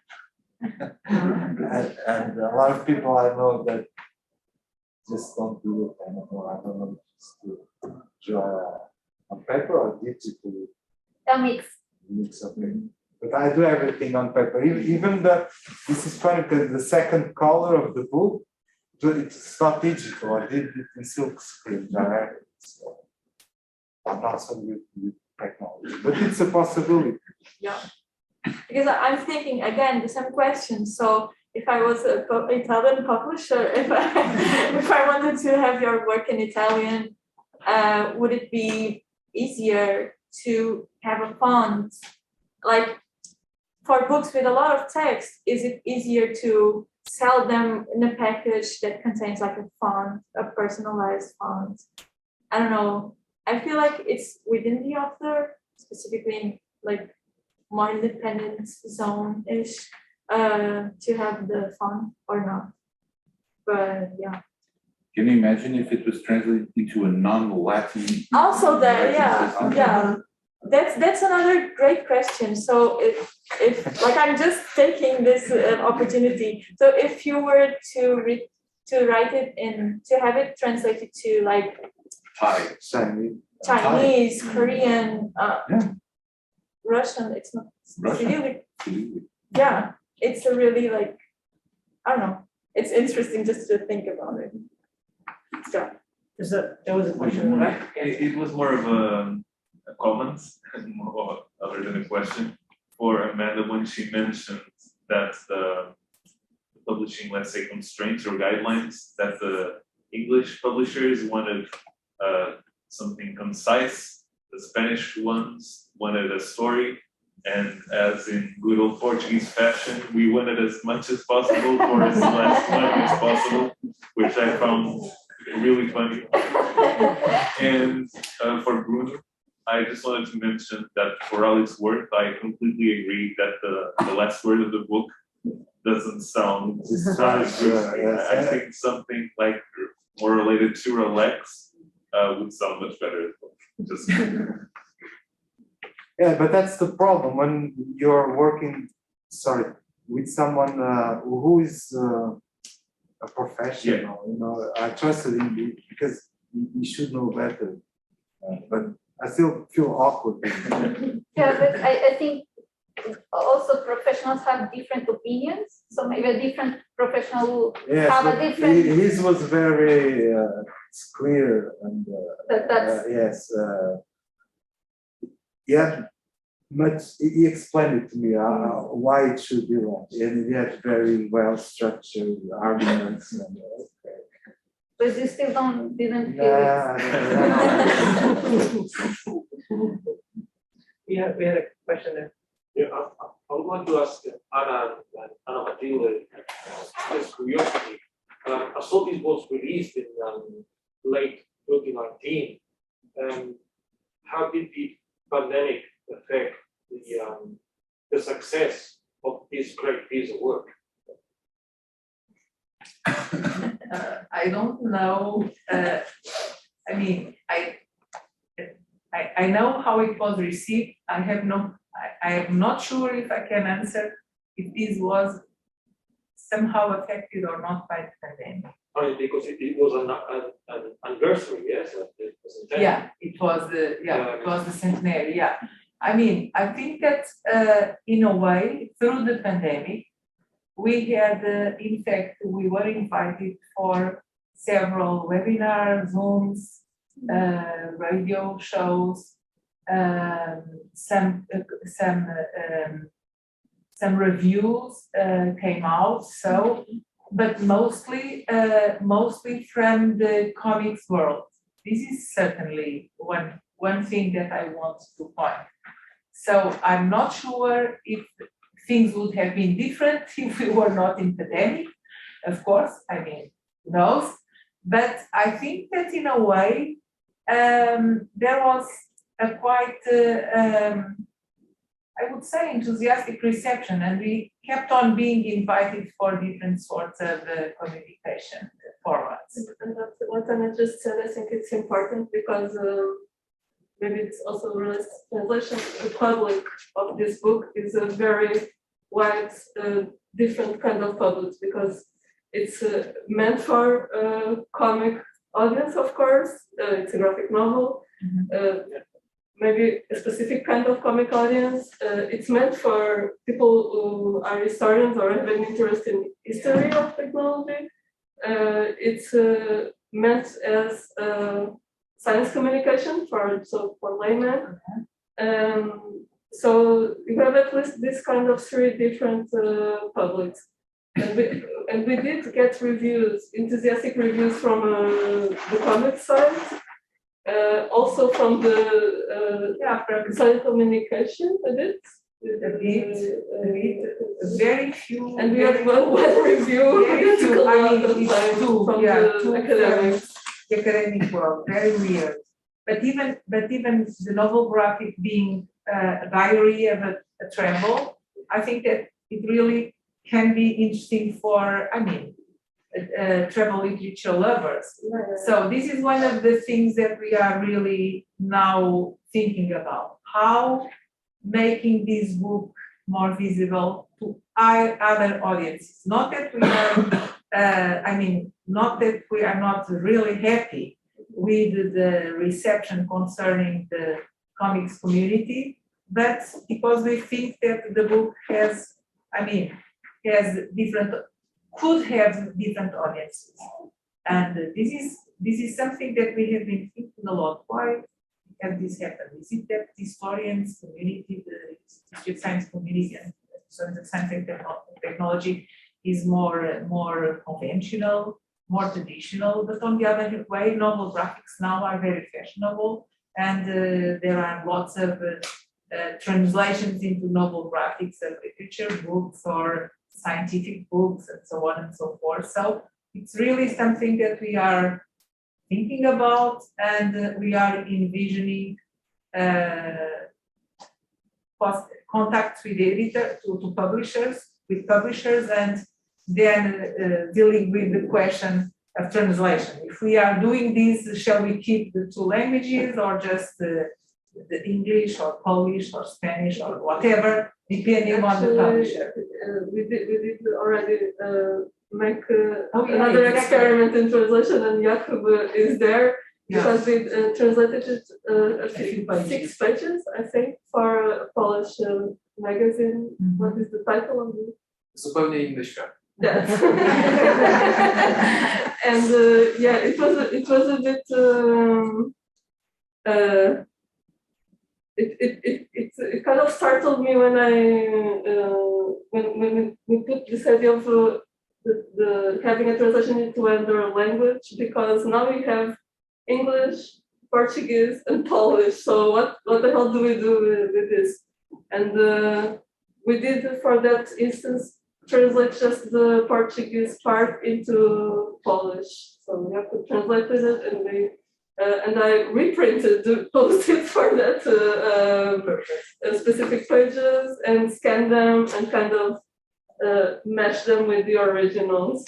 and a lot of people I know that just don't do it anymore. I don't know if it's to draw on paper or digitally. A mix. Mix of it. But I do everything on paper. Even this is funny because the second color of the book, it's not digital. I did it in silk screen directly. So I'm not so good with technology, but it's a possibility. Yeah. Because I'm thinking again the same question. So if I was an Italian publisher, if I wanted to have your work in Italian, would it be easier to have a font? Like for books with a lot of text, is it easier to sell them in a package that contains like a font, a personalized font? I don't know. I feel like it's within the author, specifically in like more independent zone-ish. To have the font or not, but yeah. Can you imagine if it was translated into a non-Latin? Also that, yeah. That's another great question. So if like I'm just taking this opportunity. So if you were to write it to have it translated to like Chinese, Korean, Russian, it's not really, yeah. It's a really like, I don't know. It's interesting just to think about it. So. There was a question, right? It was more of a comment, other than a question, for Amanda when she mentioned that the publishing, let's say, constraints or guidelines, that the English publishers wanted something concise, the Spanish ones wanted a story. And as in good old Portuguese fashion, we wanted as much as possible for as less money as possible, which I found really funny. And for Bruno, I just wanted to mention that for all its work, I completely agree that the last word of the book doesn't sound good. I think something like more related to relax would sound much better as well. Just Yeah, but that's the problem when you're working, with someone who is a professional. You know, I trusted him because he should know better, but I still feel awkward. Yeah, but I think also professionals have different opinions. So maybe a different professional have a different. His was very clear and yes. Yeah, but he explained it to me why it should be like, and he had very well structured arguments. And, But you still didn't feel it. we had a question there. Yeah, I would like to ask Anna and Anna Matilde, just curiosity. I saw this was released in late 2019. How did the pandemic affect the success of this great piece of work? I don't know. I mean, I know how it was received. I am not sure if I can answer if this was somehow affected or not by the pandemic. I mean, because it was an anniversary, yes, of the presentation. Yeah, it was the centenary. Yeah, I mean, I think that in a way, through the pandemic, we had, in fact, we were invited for several webinars, Zooms, radio shows, some reviews came out. So, but mostly from the comics world. This is certainly one thing that I want to point. So I'm not sure if things would have been different if we were not in pandemic. Of course, I mean, who knows? But I think that in a way, there was a quite, I would say, enthusiastic reception, and we kept on being invited for different sorts of communication formats. And that's what Anna just said. I think it's important because maybe it's also related to translation. The public of this book is a very wide, different kind of public because it's meant for comic audience, of course. It's a graphic novel. Maybe a specific kind of comic audience. It's meant for people who are historians or have an interest in history of technology. It's meant as science communication for laymen. So you have at least this kind of three different publics. And we did get reviews, enthusiastic reviews from the comic side. Also from the science communication a bit. Very few. And we had one review. Two academics. The academic world, very weird. But even the novel graphic being a diary of a travel, I think that it really can be interesting for, travel literature lovers. So this is one of the things that we are really now thinking about. How making this book more visible to other audiences. Not that we are, not that we are not really happy with the reception concerning the comics community, but because we think that the book could have different audiences. And this is something that we have been thinking a lot. Why have this happened? Is it that the historians community, the history of science community and science and technology is more conventional, more traditional, but on the other way, novel graphics now are very fashionable, and there are lots of translations into novel graphics of literature books or scientific books and so on and so forth. So it's really something that we are thinking about, and we are envisioning contacts with the editor, with publishers, and then dealing with the question of translation. If we are doing this, shall we keep the two languages or just the English or Polish or Spanish or whatever, depending on the publisher? We did already make another experiment in translation, and Jakub is there because we translated it 6 pages, I think, for a Polish magazine. What is the title of it? Zupełnie inny świat. Yes. And it was a bit. It kind of startled me when we put this idea of the having a translation into another language, because now we have English, Portuguese and Polish. So what the hell do we do with this? And we did, for that instance, translate just the Portuguese part into Polish. So we have to translate it, and I reprinted the post-it for that specific pages and scanned them and kind of match them with the originals.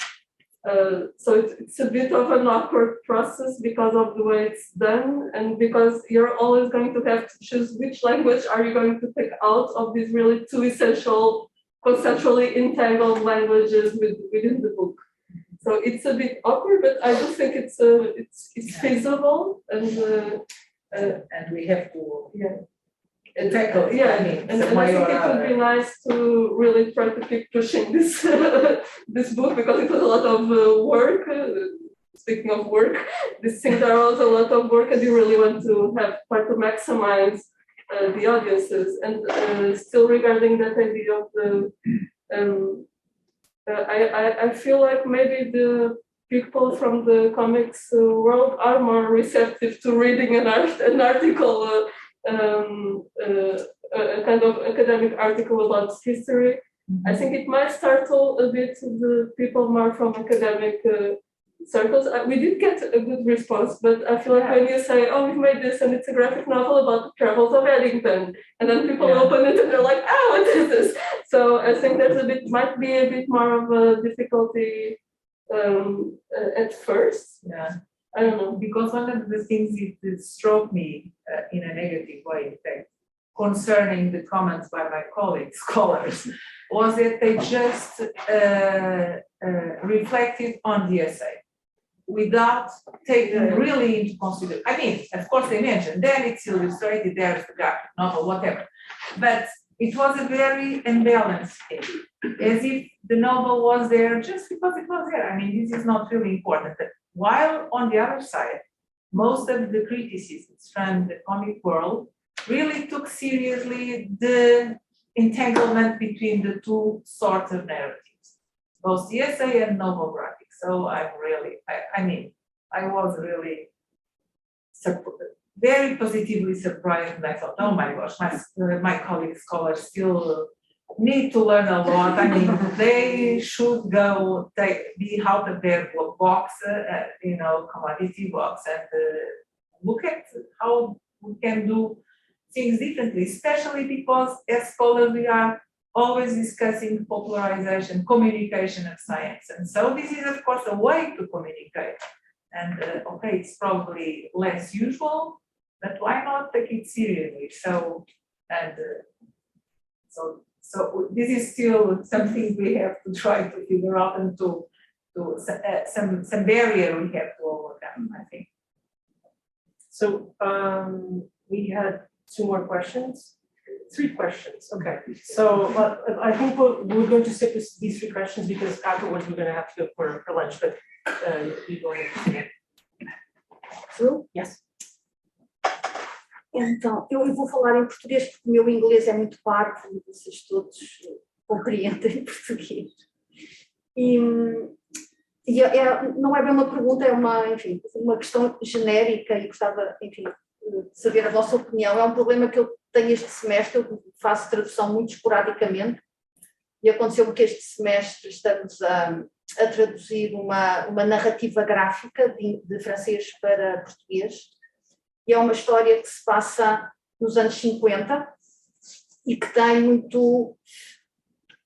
So it's a bit of an awkward process because of the way it's done, and because you're always going to have to choose which language are you going to pick out of these really two essential, conceptually entangled languages within the book. So it's a bit awkward, but I do think it's feasible, and we have to tackle. Yeah, and I think it would be nice to really try to keep pushing this this book, because it was a lot of work. Speaking of work, these things are also a lot of work, and you really want to try to maximize the audiences. And still regarding that idea of the, I feel like maybe the people from the comics world are more receptive to reading an article. A kind of academic article about history. I think it might startle a bit the people more from academic circles. We did get a good response, but I feel like when you say, "Oh, we've made this and it's a graphic novel about the travels of Eddington," and then people open it and they're like, "Oh, what is this?" So I think might be a bit more of a difficulty at first. Yeah. I don't know. Because one of the things that struck me in a negative way, in fact, concerning the comments by my colleagues, scholars, was that they just reflected on the essay without taking really into consideration. I mean, of course they mentioned, then it's illustrated, there's the graphic novel, whatever. But it was a very unbalanced thing, as if the novel was there just because it was there. I mean, this is not really important. While on the other side, most of the criticisms from the comic world really took seriously the entanglement between the two sorts of narratives, both the essay and novel graphic. So I was really very positively surprised, and I thought, oh my gosh, my colleague scholars still need to learn a lot. I mean, they should be out of their box, commodity box, and look at how we can do things differently, especially because as scholars we are always discussing popularization, communication of science. And so this is, of course, a way to communicate. And it's probably less usual, but why not take it seriously? So this is still something we have to try to figure out, and to some barrier we have to overcome, I think. So we had 2 more questions. 3 questions. Okay. So I think we're going to stick with these 3 questions because afterwards we're going to have to go for lunch. But you go ahead. Yes. Então, eu vou falar em português porque o meu inglês é muito parvo e vocês todos compreendem português. Não é bem uma pergunta, é uma questão genérica e gostava, de saber a vossa opinião. É um problema que eu tenho este semestre, eu faço tradução muito esporadicamente e aconteceu-me que este semestre estamos a traduzir uma narrativa gráfica de francês para português. E é uma história que se passa nos anos 50 e que tem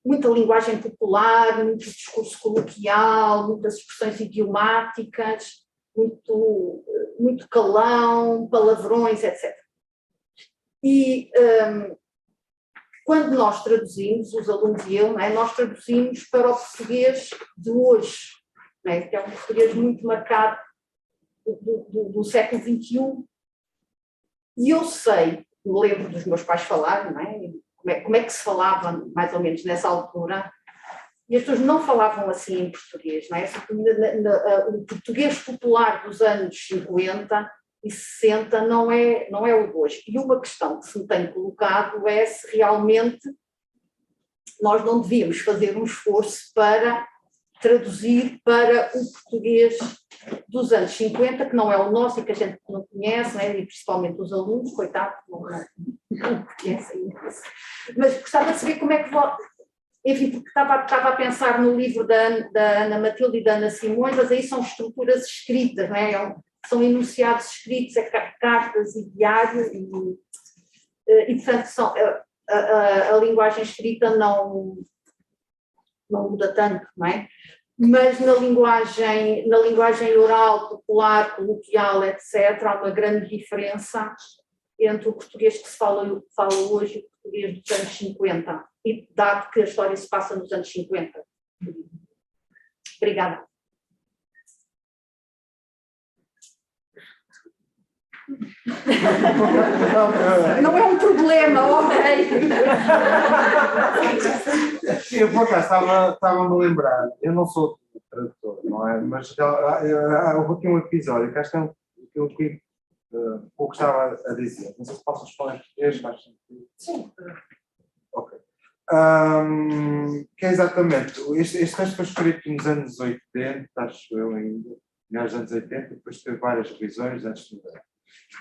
muita linguagem popular, muito discurso coloquial, muitas expressões idiomáticas, muito calão, palavrões, etc. E quando nós traduzimos, os alunos e eu, nós traduzimos para o português de hoje, que é um português muito marcado do século XXI. E eu sei, me lembro dos meus pais falarem, como é que se falava mais ou menos nessa altura, e as pessoas não falavam assim em português, o português popular dos anos 50 e 60 não é o de hoje. E uma questão que se me tem colocado é se realmente nós não devíamos fazer um esforço para traduzir para o português dos anos 50, que não é o nosso e que a gente não conhece, né? E principalmente os alunos, coitados, não conhecem isso. Mas gostava de saber como é que enfim, porque estava a pensar no livro da Ana Matilde e da Ana Simões, mas aí são estruturas escritas, não é? São enunciados escritos, cartas e diário, e portanto a linguagem escrita não muda tanto, não é? Mas na linguagem oral, popular, coloquial, etc., há uma grande diferença entre o português que se fala hoje e o português dos anos 50, e dado que a história se passa nos anos 50. Obrigada. Não é um problema, ok? Eu, por acaso, estava-me a lembrar, eu não sou tradutor, não é? Mas houve aqui um episódio que acho que é o que o que estava a dizer. Não sei se posso responder em português, mas... Sim. Ok. Que é exatamente, este texto foi escrito nos anos 80, acho eu ainda, nos anos 80, e depois teve várias revisões antes de mudar.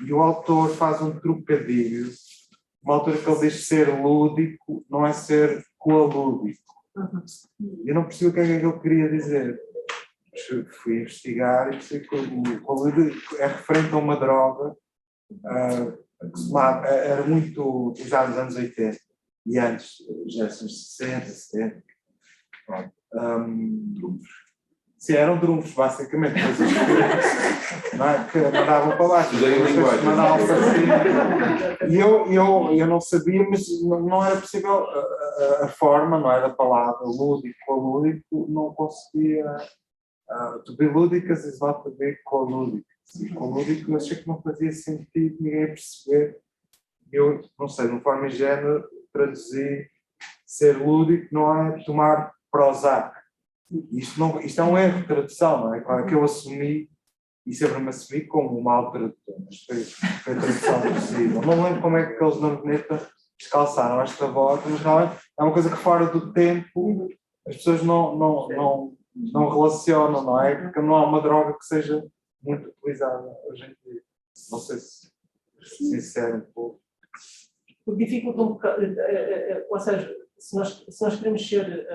E o autor faz um trocadilho, uma altura que ele diz ser lúdico, não é ser coalúdico. Eu não percebi o que é que ele queria dizer. Fui investigar e percebi que o coalúdico é referente a uma droga que era muito utilizada nos anos 80 e antes, já nos 60, 70. Sim, eram drumos, basicamente, coisas que mandavam para baixo, mandavam para cima. E eu não sabia, mas não era possível, a forma, não era a palavra lúdico ou lúdico, não conseguia. To be lúdicas is not to be colúdico. Colúdico eu achei que não fazia sentido ninguém perceber. Eu, não sei, de uma forma ingênua, traduzi ser lúdico não é tomar Prozac. Isto é um erro de tradução, não é? Claro que eu assumi, e sempre me assumi como um mau tradutor, mas foi a tradução possível. Não lembro como é que aqueles na Veneta descalçaram esta voz, mas realmente é uma coisa que fora do tempo as pessoas não relacionam, não é? Porque não há uma droga que seja muito utilizada hoje em dia. Não sei se sincero um pouco. O que dificulta um bocado, ou seja, se nós queremos ser,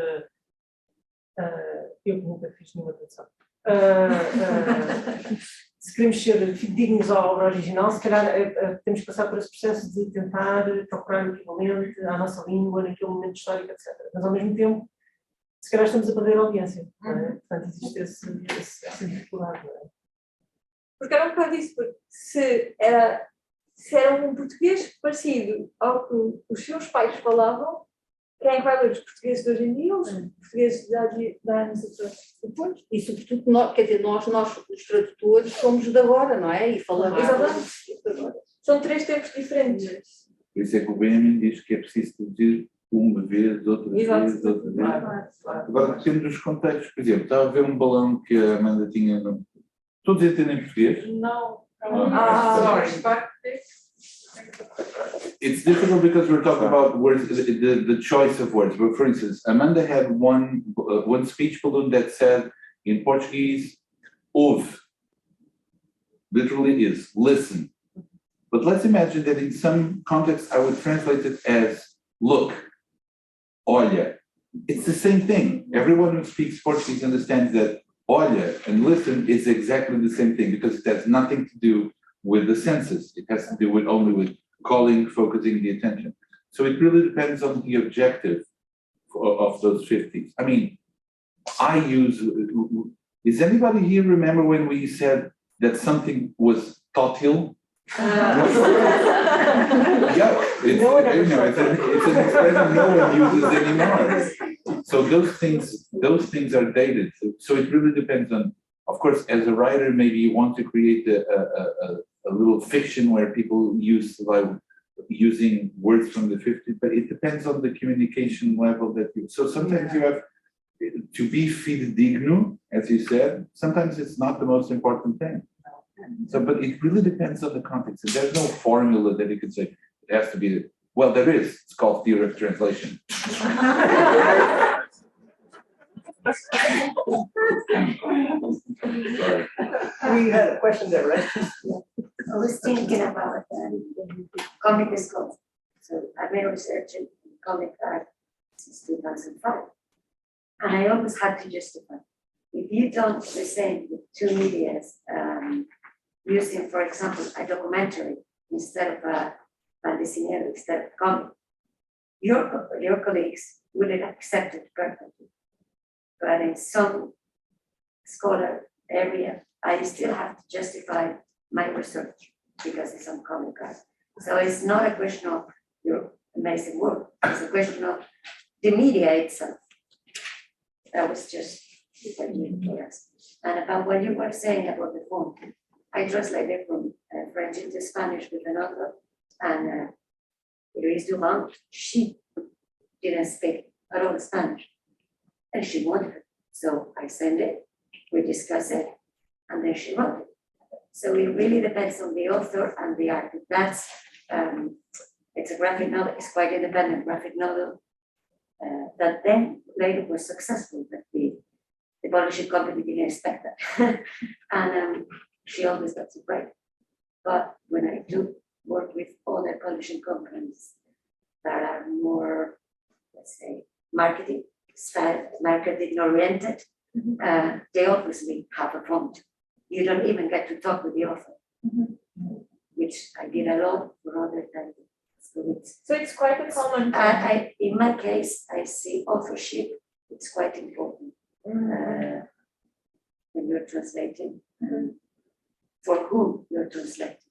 eu nunca fiz nenhuma tradução, se queremos ser dignos à obra original, se calhar temos que passar por esse processo de tentar procurar o equivalente à nossa língua naquele momento histórico, etc. Mas ao mesmo tempo, se calhar estamos a perder a audiência, não é? Portanto, existe essa dificuldade, não é? Porque era um bocado isso, porque se era um português parecido ao que os seus pais falavam, quem vai ler os portugueses de hoje em dia, os portugueses da anos depois? E sobretudo, quer dizer, nós os tradutores somos de agora, não é? E falamos. Exatamente. São três tempos diferentes. Por isso é que o Benjamin diz que é preciso traduzir uma vez, outra vez, outra vez. Agora, temos os contextos, por exemplo, estava a ver um balão que a Amanda tinha. Todos entendem português? Não. Sorry. It's difficult because we're talking about words, the choice of words. But for instance, Amanda had one speech balloon that said in Portuguese, ouve. Literally is listen. But let's imagine that in some context I would translate it as look, olha. It's the same thing. Everyone who speaks Portuguese understands that olha and listen is exactly the same thing because it has nothing to do with the senses. It has to do only with calling, focusing the attention. So it really depends on the objective of those 50s. I mean, does anybody here remember when we said that something was tótil? Yeah, it's an expression no one uses anymore. So those things are dated. So it really depends on, of course, as a writer, maybe you want to create a little fiction where people use like using words from the 50s, but it depends on the communication level that you. So sometimes you have to be fidedigno, as you said. Sometimes it's not the most important thing. So, but it really depends on the context. And there's no formula that you could say it has to be. Well, there is. It's called theory of translation. We had a question there, right? I was thinking about comic Escola. So I've been researching comic art since 2005. And I always had to justify. If you don't present the two medias, using, for example, a documentary instead of a fantasy, instead of comic, your colleagues wouldn't accept it perfectly. But in some scholar area, I still have to justify my research because it's on comic art. So it's not a question of your amazing work, it's a question of the media itself. That was just what you asked. And about what you were saying about the phone, I translated from French into Spanish with an author, and Louise Dumont, she didn't speak at all Spanish, and she wanted it. So I sent it, we discussed it, and then she wrote it. So it really depends on the author and the art. That's, it's a graphic novel, it's quite independent graphic novel that then later was successful, but the publishing company didn't expect that. And she always got to break. But when I do work with other publishing companies that are more, let's say, marketing style, marketing oriented, they obviously have a font. You don't even get to talk with the author, which I did a lot for other titles. So it's quite a common. In my case, I see authorship. It's quite important when you're translating. For whom you're translating.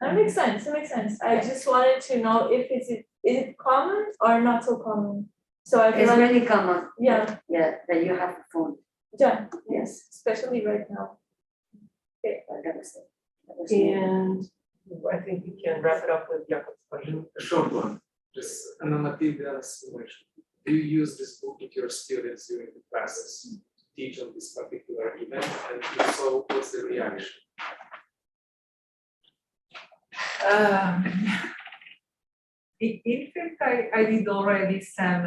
That makes sense. That makes sense. I just wanted to know if is it common or not so common. So I feel It's like, really common. yeah, Yeah, that you have a phone. yeah, Yes. especially right now. Okay. That was it. That was And I think we can wrap it up with Jakob's question. A short one, just Matilde Simões. Do you use this book with your students during the classes to teach on this particular event? And if so, what's the reaction? In fact, I did already some,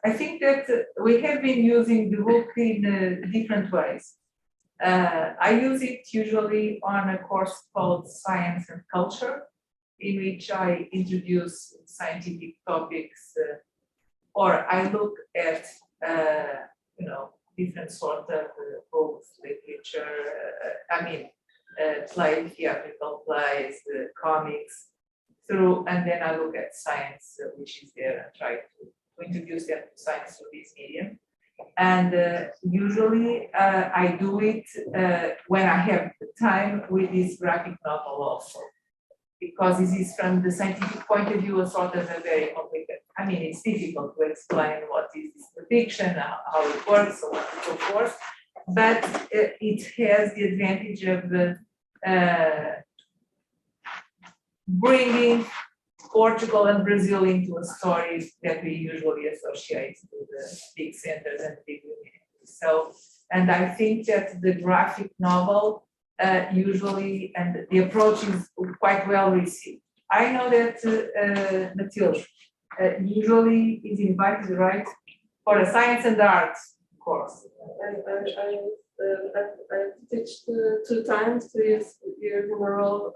I think that we have been using the book in different ways. I use it usually on a course called Science and Culture, in which I introduce scientific topics, or I look at, different sort of books, literature, play, theatrical plays, comics, and then I look at science, which is there, and try to introduce them to science through this medium. And usually I do it when I have the time with this graphic novel also, because this is from the scientific point of view a sort of a very complicated. It's difficult to explain what is this prediction, how it works, so on and so forth. But it has the advantage of bringing Portugal and Brazil into a story that we usually associate with the big centers and big communities. So, and I think that the graphic novel usually, and the approach is quite well received. I know that Matilde usually is invited, right, for a science and arts course. I teach 2 times, 3 years in a row,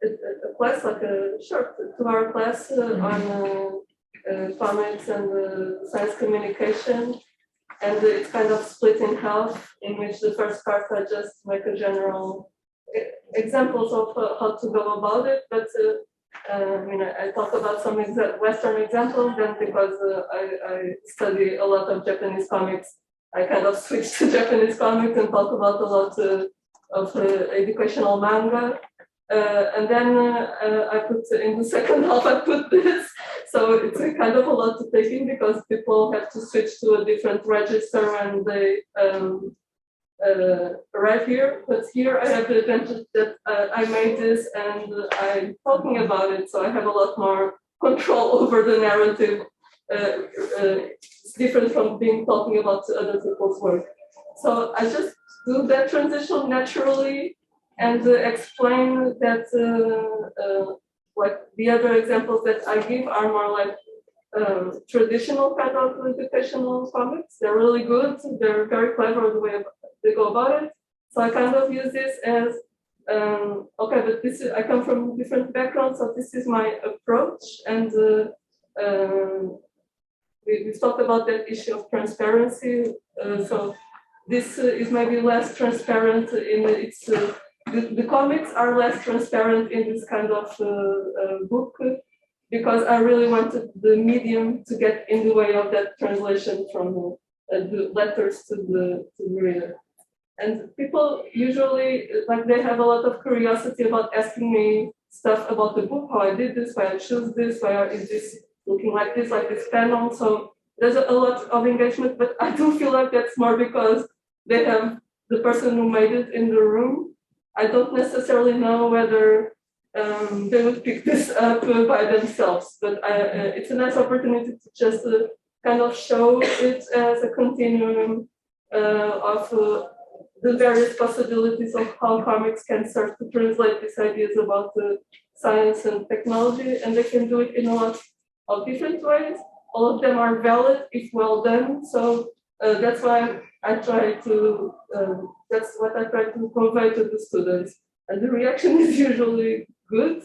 a class, like a short 2-hour class on comics and science communication. And it's kind of split in half, in which the first part I just make a general examples of how to go about it, but I talk about some Western examples, then because I study a lot of Japanese comics, I kind of switch to Japanese comics and talk about a lot of educational manga. And then I put in the second half, I put this. So it's a kind of a lot to take in because people have to switch to a different register and they arrive here. But here I have the advantage that I made this and I'm talking about it. So I have a lot more control over the narrative. It's different from talking about other people's work. So I just do that transition naturally and explain that like the other examples that I give are more like traditional kind of educational comics. They're really good. They're very clever the way they go about it. So I kind of use this as okay, but this is, I come from different backgrounds, so this is my approach. And we've talked about that issue of transparency. So this is maybe less transparent in its. The comics are less transparent in this kind of book, because I really wanted the medium to get in the way of that translation from the letters to the reader. And people usually, like, they have a lot of curiosity about asking me stuff about the book, how I did this, why I chose this, why is this looking like this panel. So there's a lot of engagement, but I do feel like that's more because they have the person who made it in the room. I don't necessarily know whether they would pick this up by themselves, but it's a nice opportunity to just kind of show it as a continuum of the various possibilities of how comics can serve to translate these ideas about science and technology, and they can do it in a lot of different ways. All of them are valid if well done, so that's why I try to, that's what I try to convey to the students. And the reaction is usually good,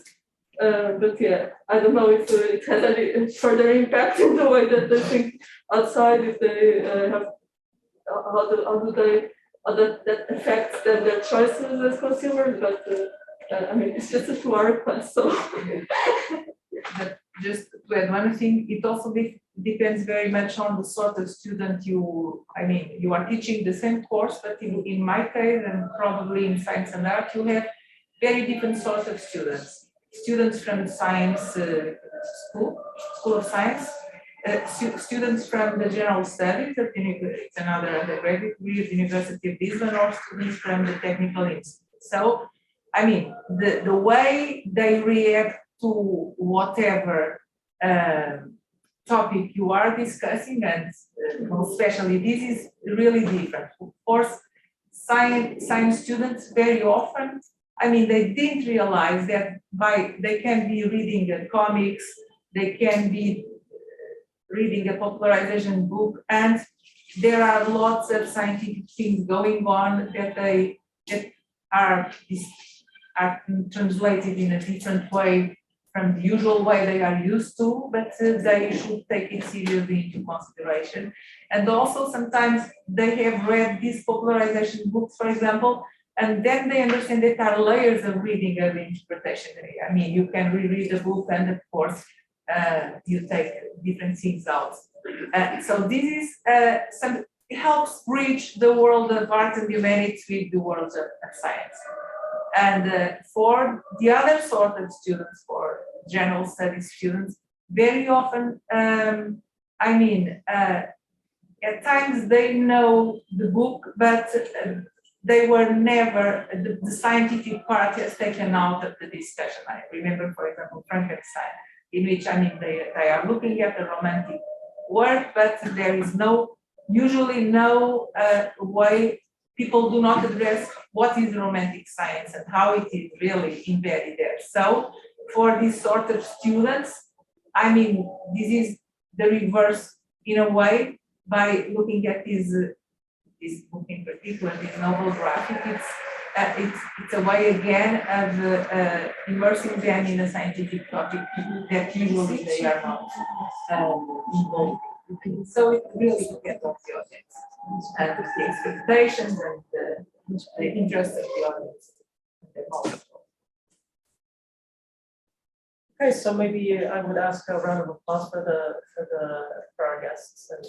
but yeah, I don't know if it has any further impact in the way that they think outside, if they have, how that affects their choices as consumers, but I mean, it's just a 2-hour class, so. But just to add one thing, it also depends very much on the sort of student you are teaching the same course, but in my case, and probably in science and art, you have very different sorts of students. Students from science school of science, students from the general studies, it's another undergraduate degree at the University of Lisbon, or students from the technical institute. So, I mean, the way they react to whatever topic you are discussing, and especially this is really different. Of course, science students very often, I mean, they didn't realize that they can be reading comics, they can be reading a popularization book, and there are lots of scientific things going on that are translated in a different way from the usual way they are used to, but they should take it seriously into consideration. And also sometimes they have read these popularization books, for example, and then they understand that there are layers of reading and interpretation. I mean, you can reread the book, and of course, you take different things out. So this is it helps bridge the world of art and humanities with the world of science. And for the other sort of students, for general studies students, very often, at times they know the book, but they were never, the scientific part has taken out of the discussion. I remember, for example, Frankenstein, in which, they are looking at the romantic work, but there is usually no way. People do not address what is romantic science and how it is really embedded there. So for these sort of students, this is the reverse in a way. By looking at this book in particular, this novel graphic, it's a way again of immersing them in a scientific topic that usually they are not involved in. So it really depends on the audience and the expectations and the interest of the audience. Okay, so maybe I would ask a round of applause for our guests. And,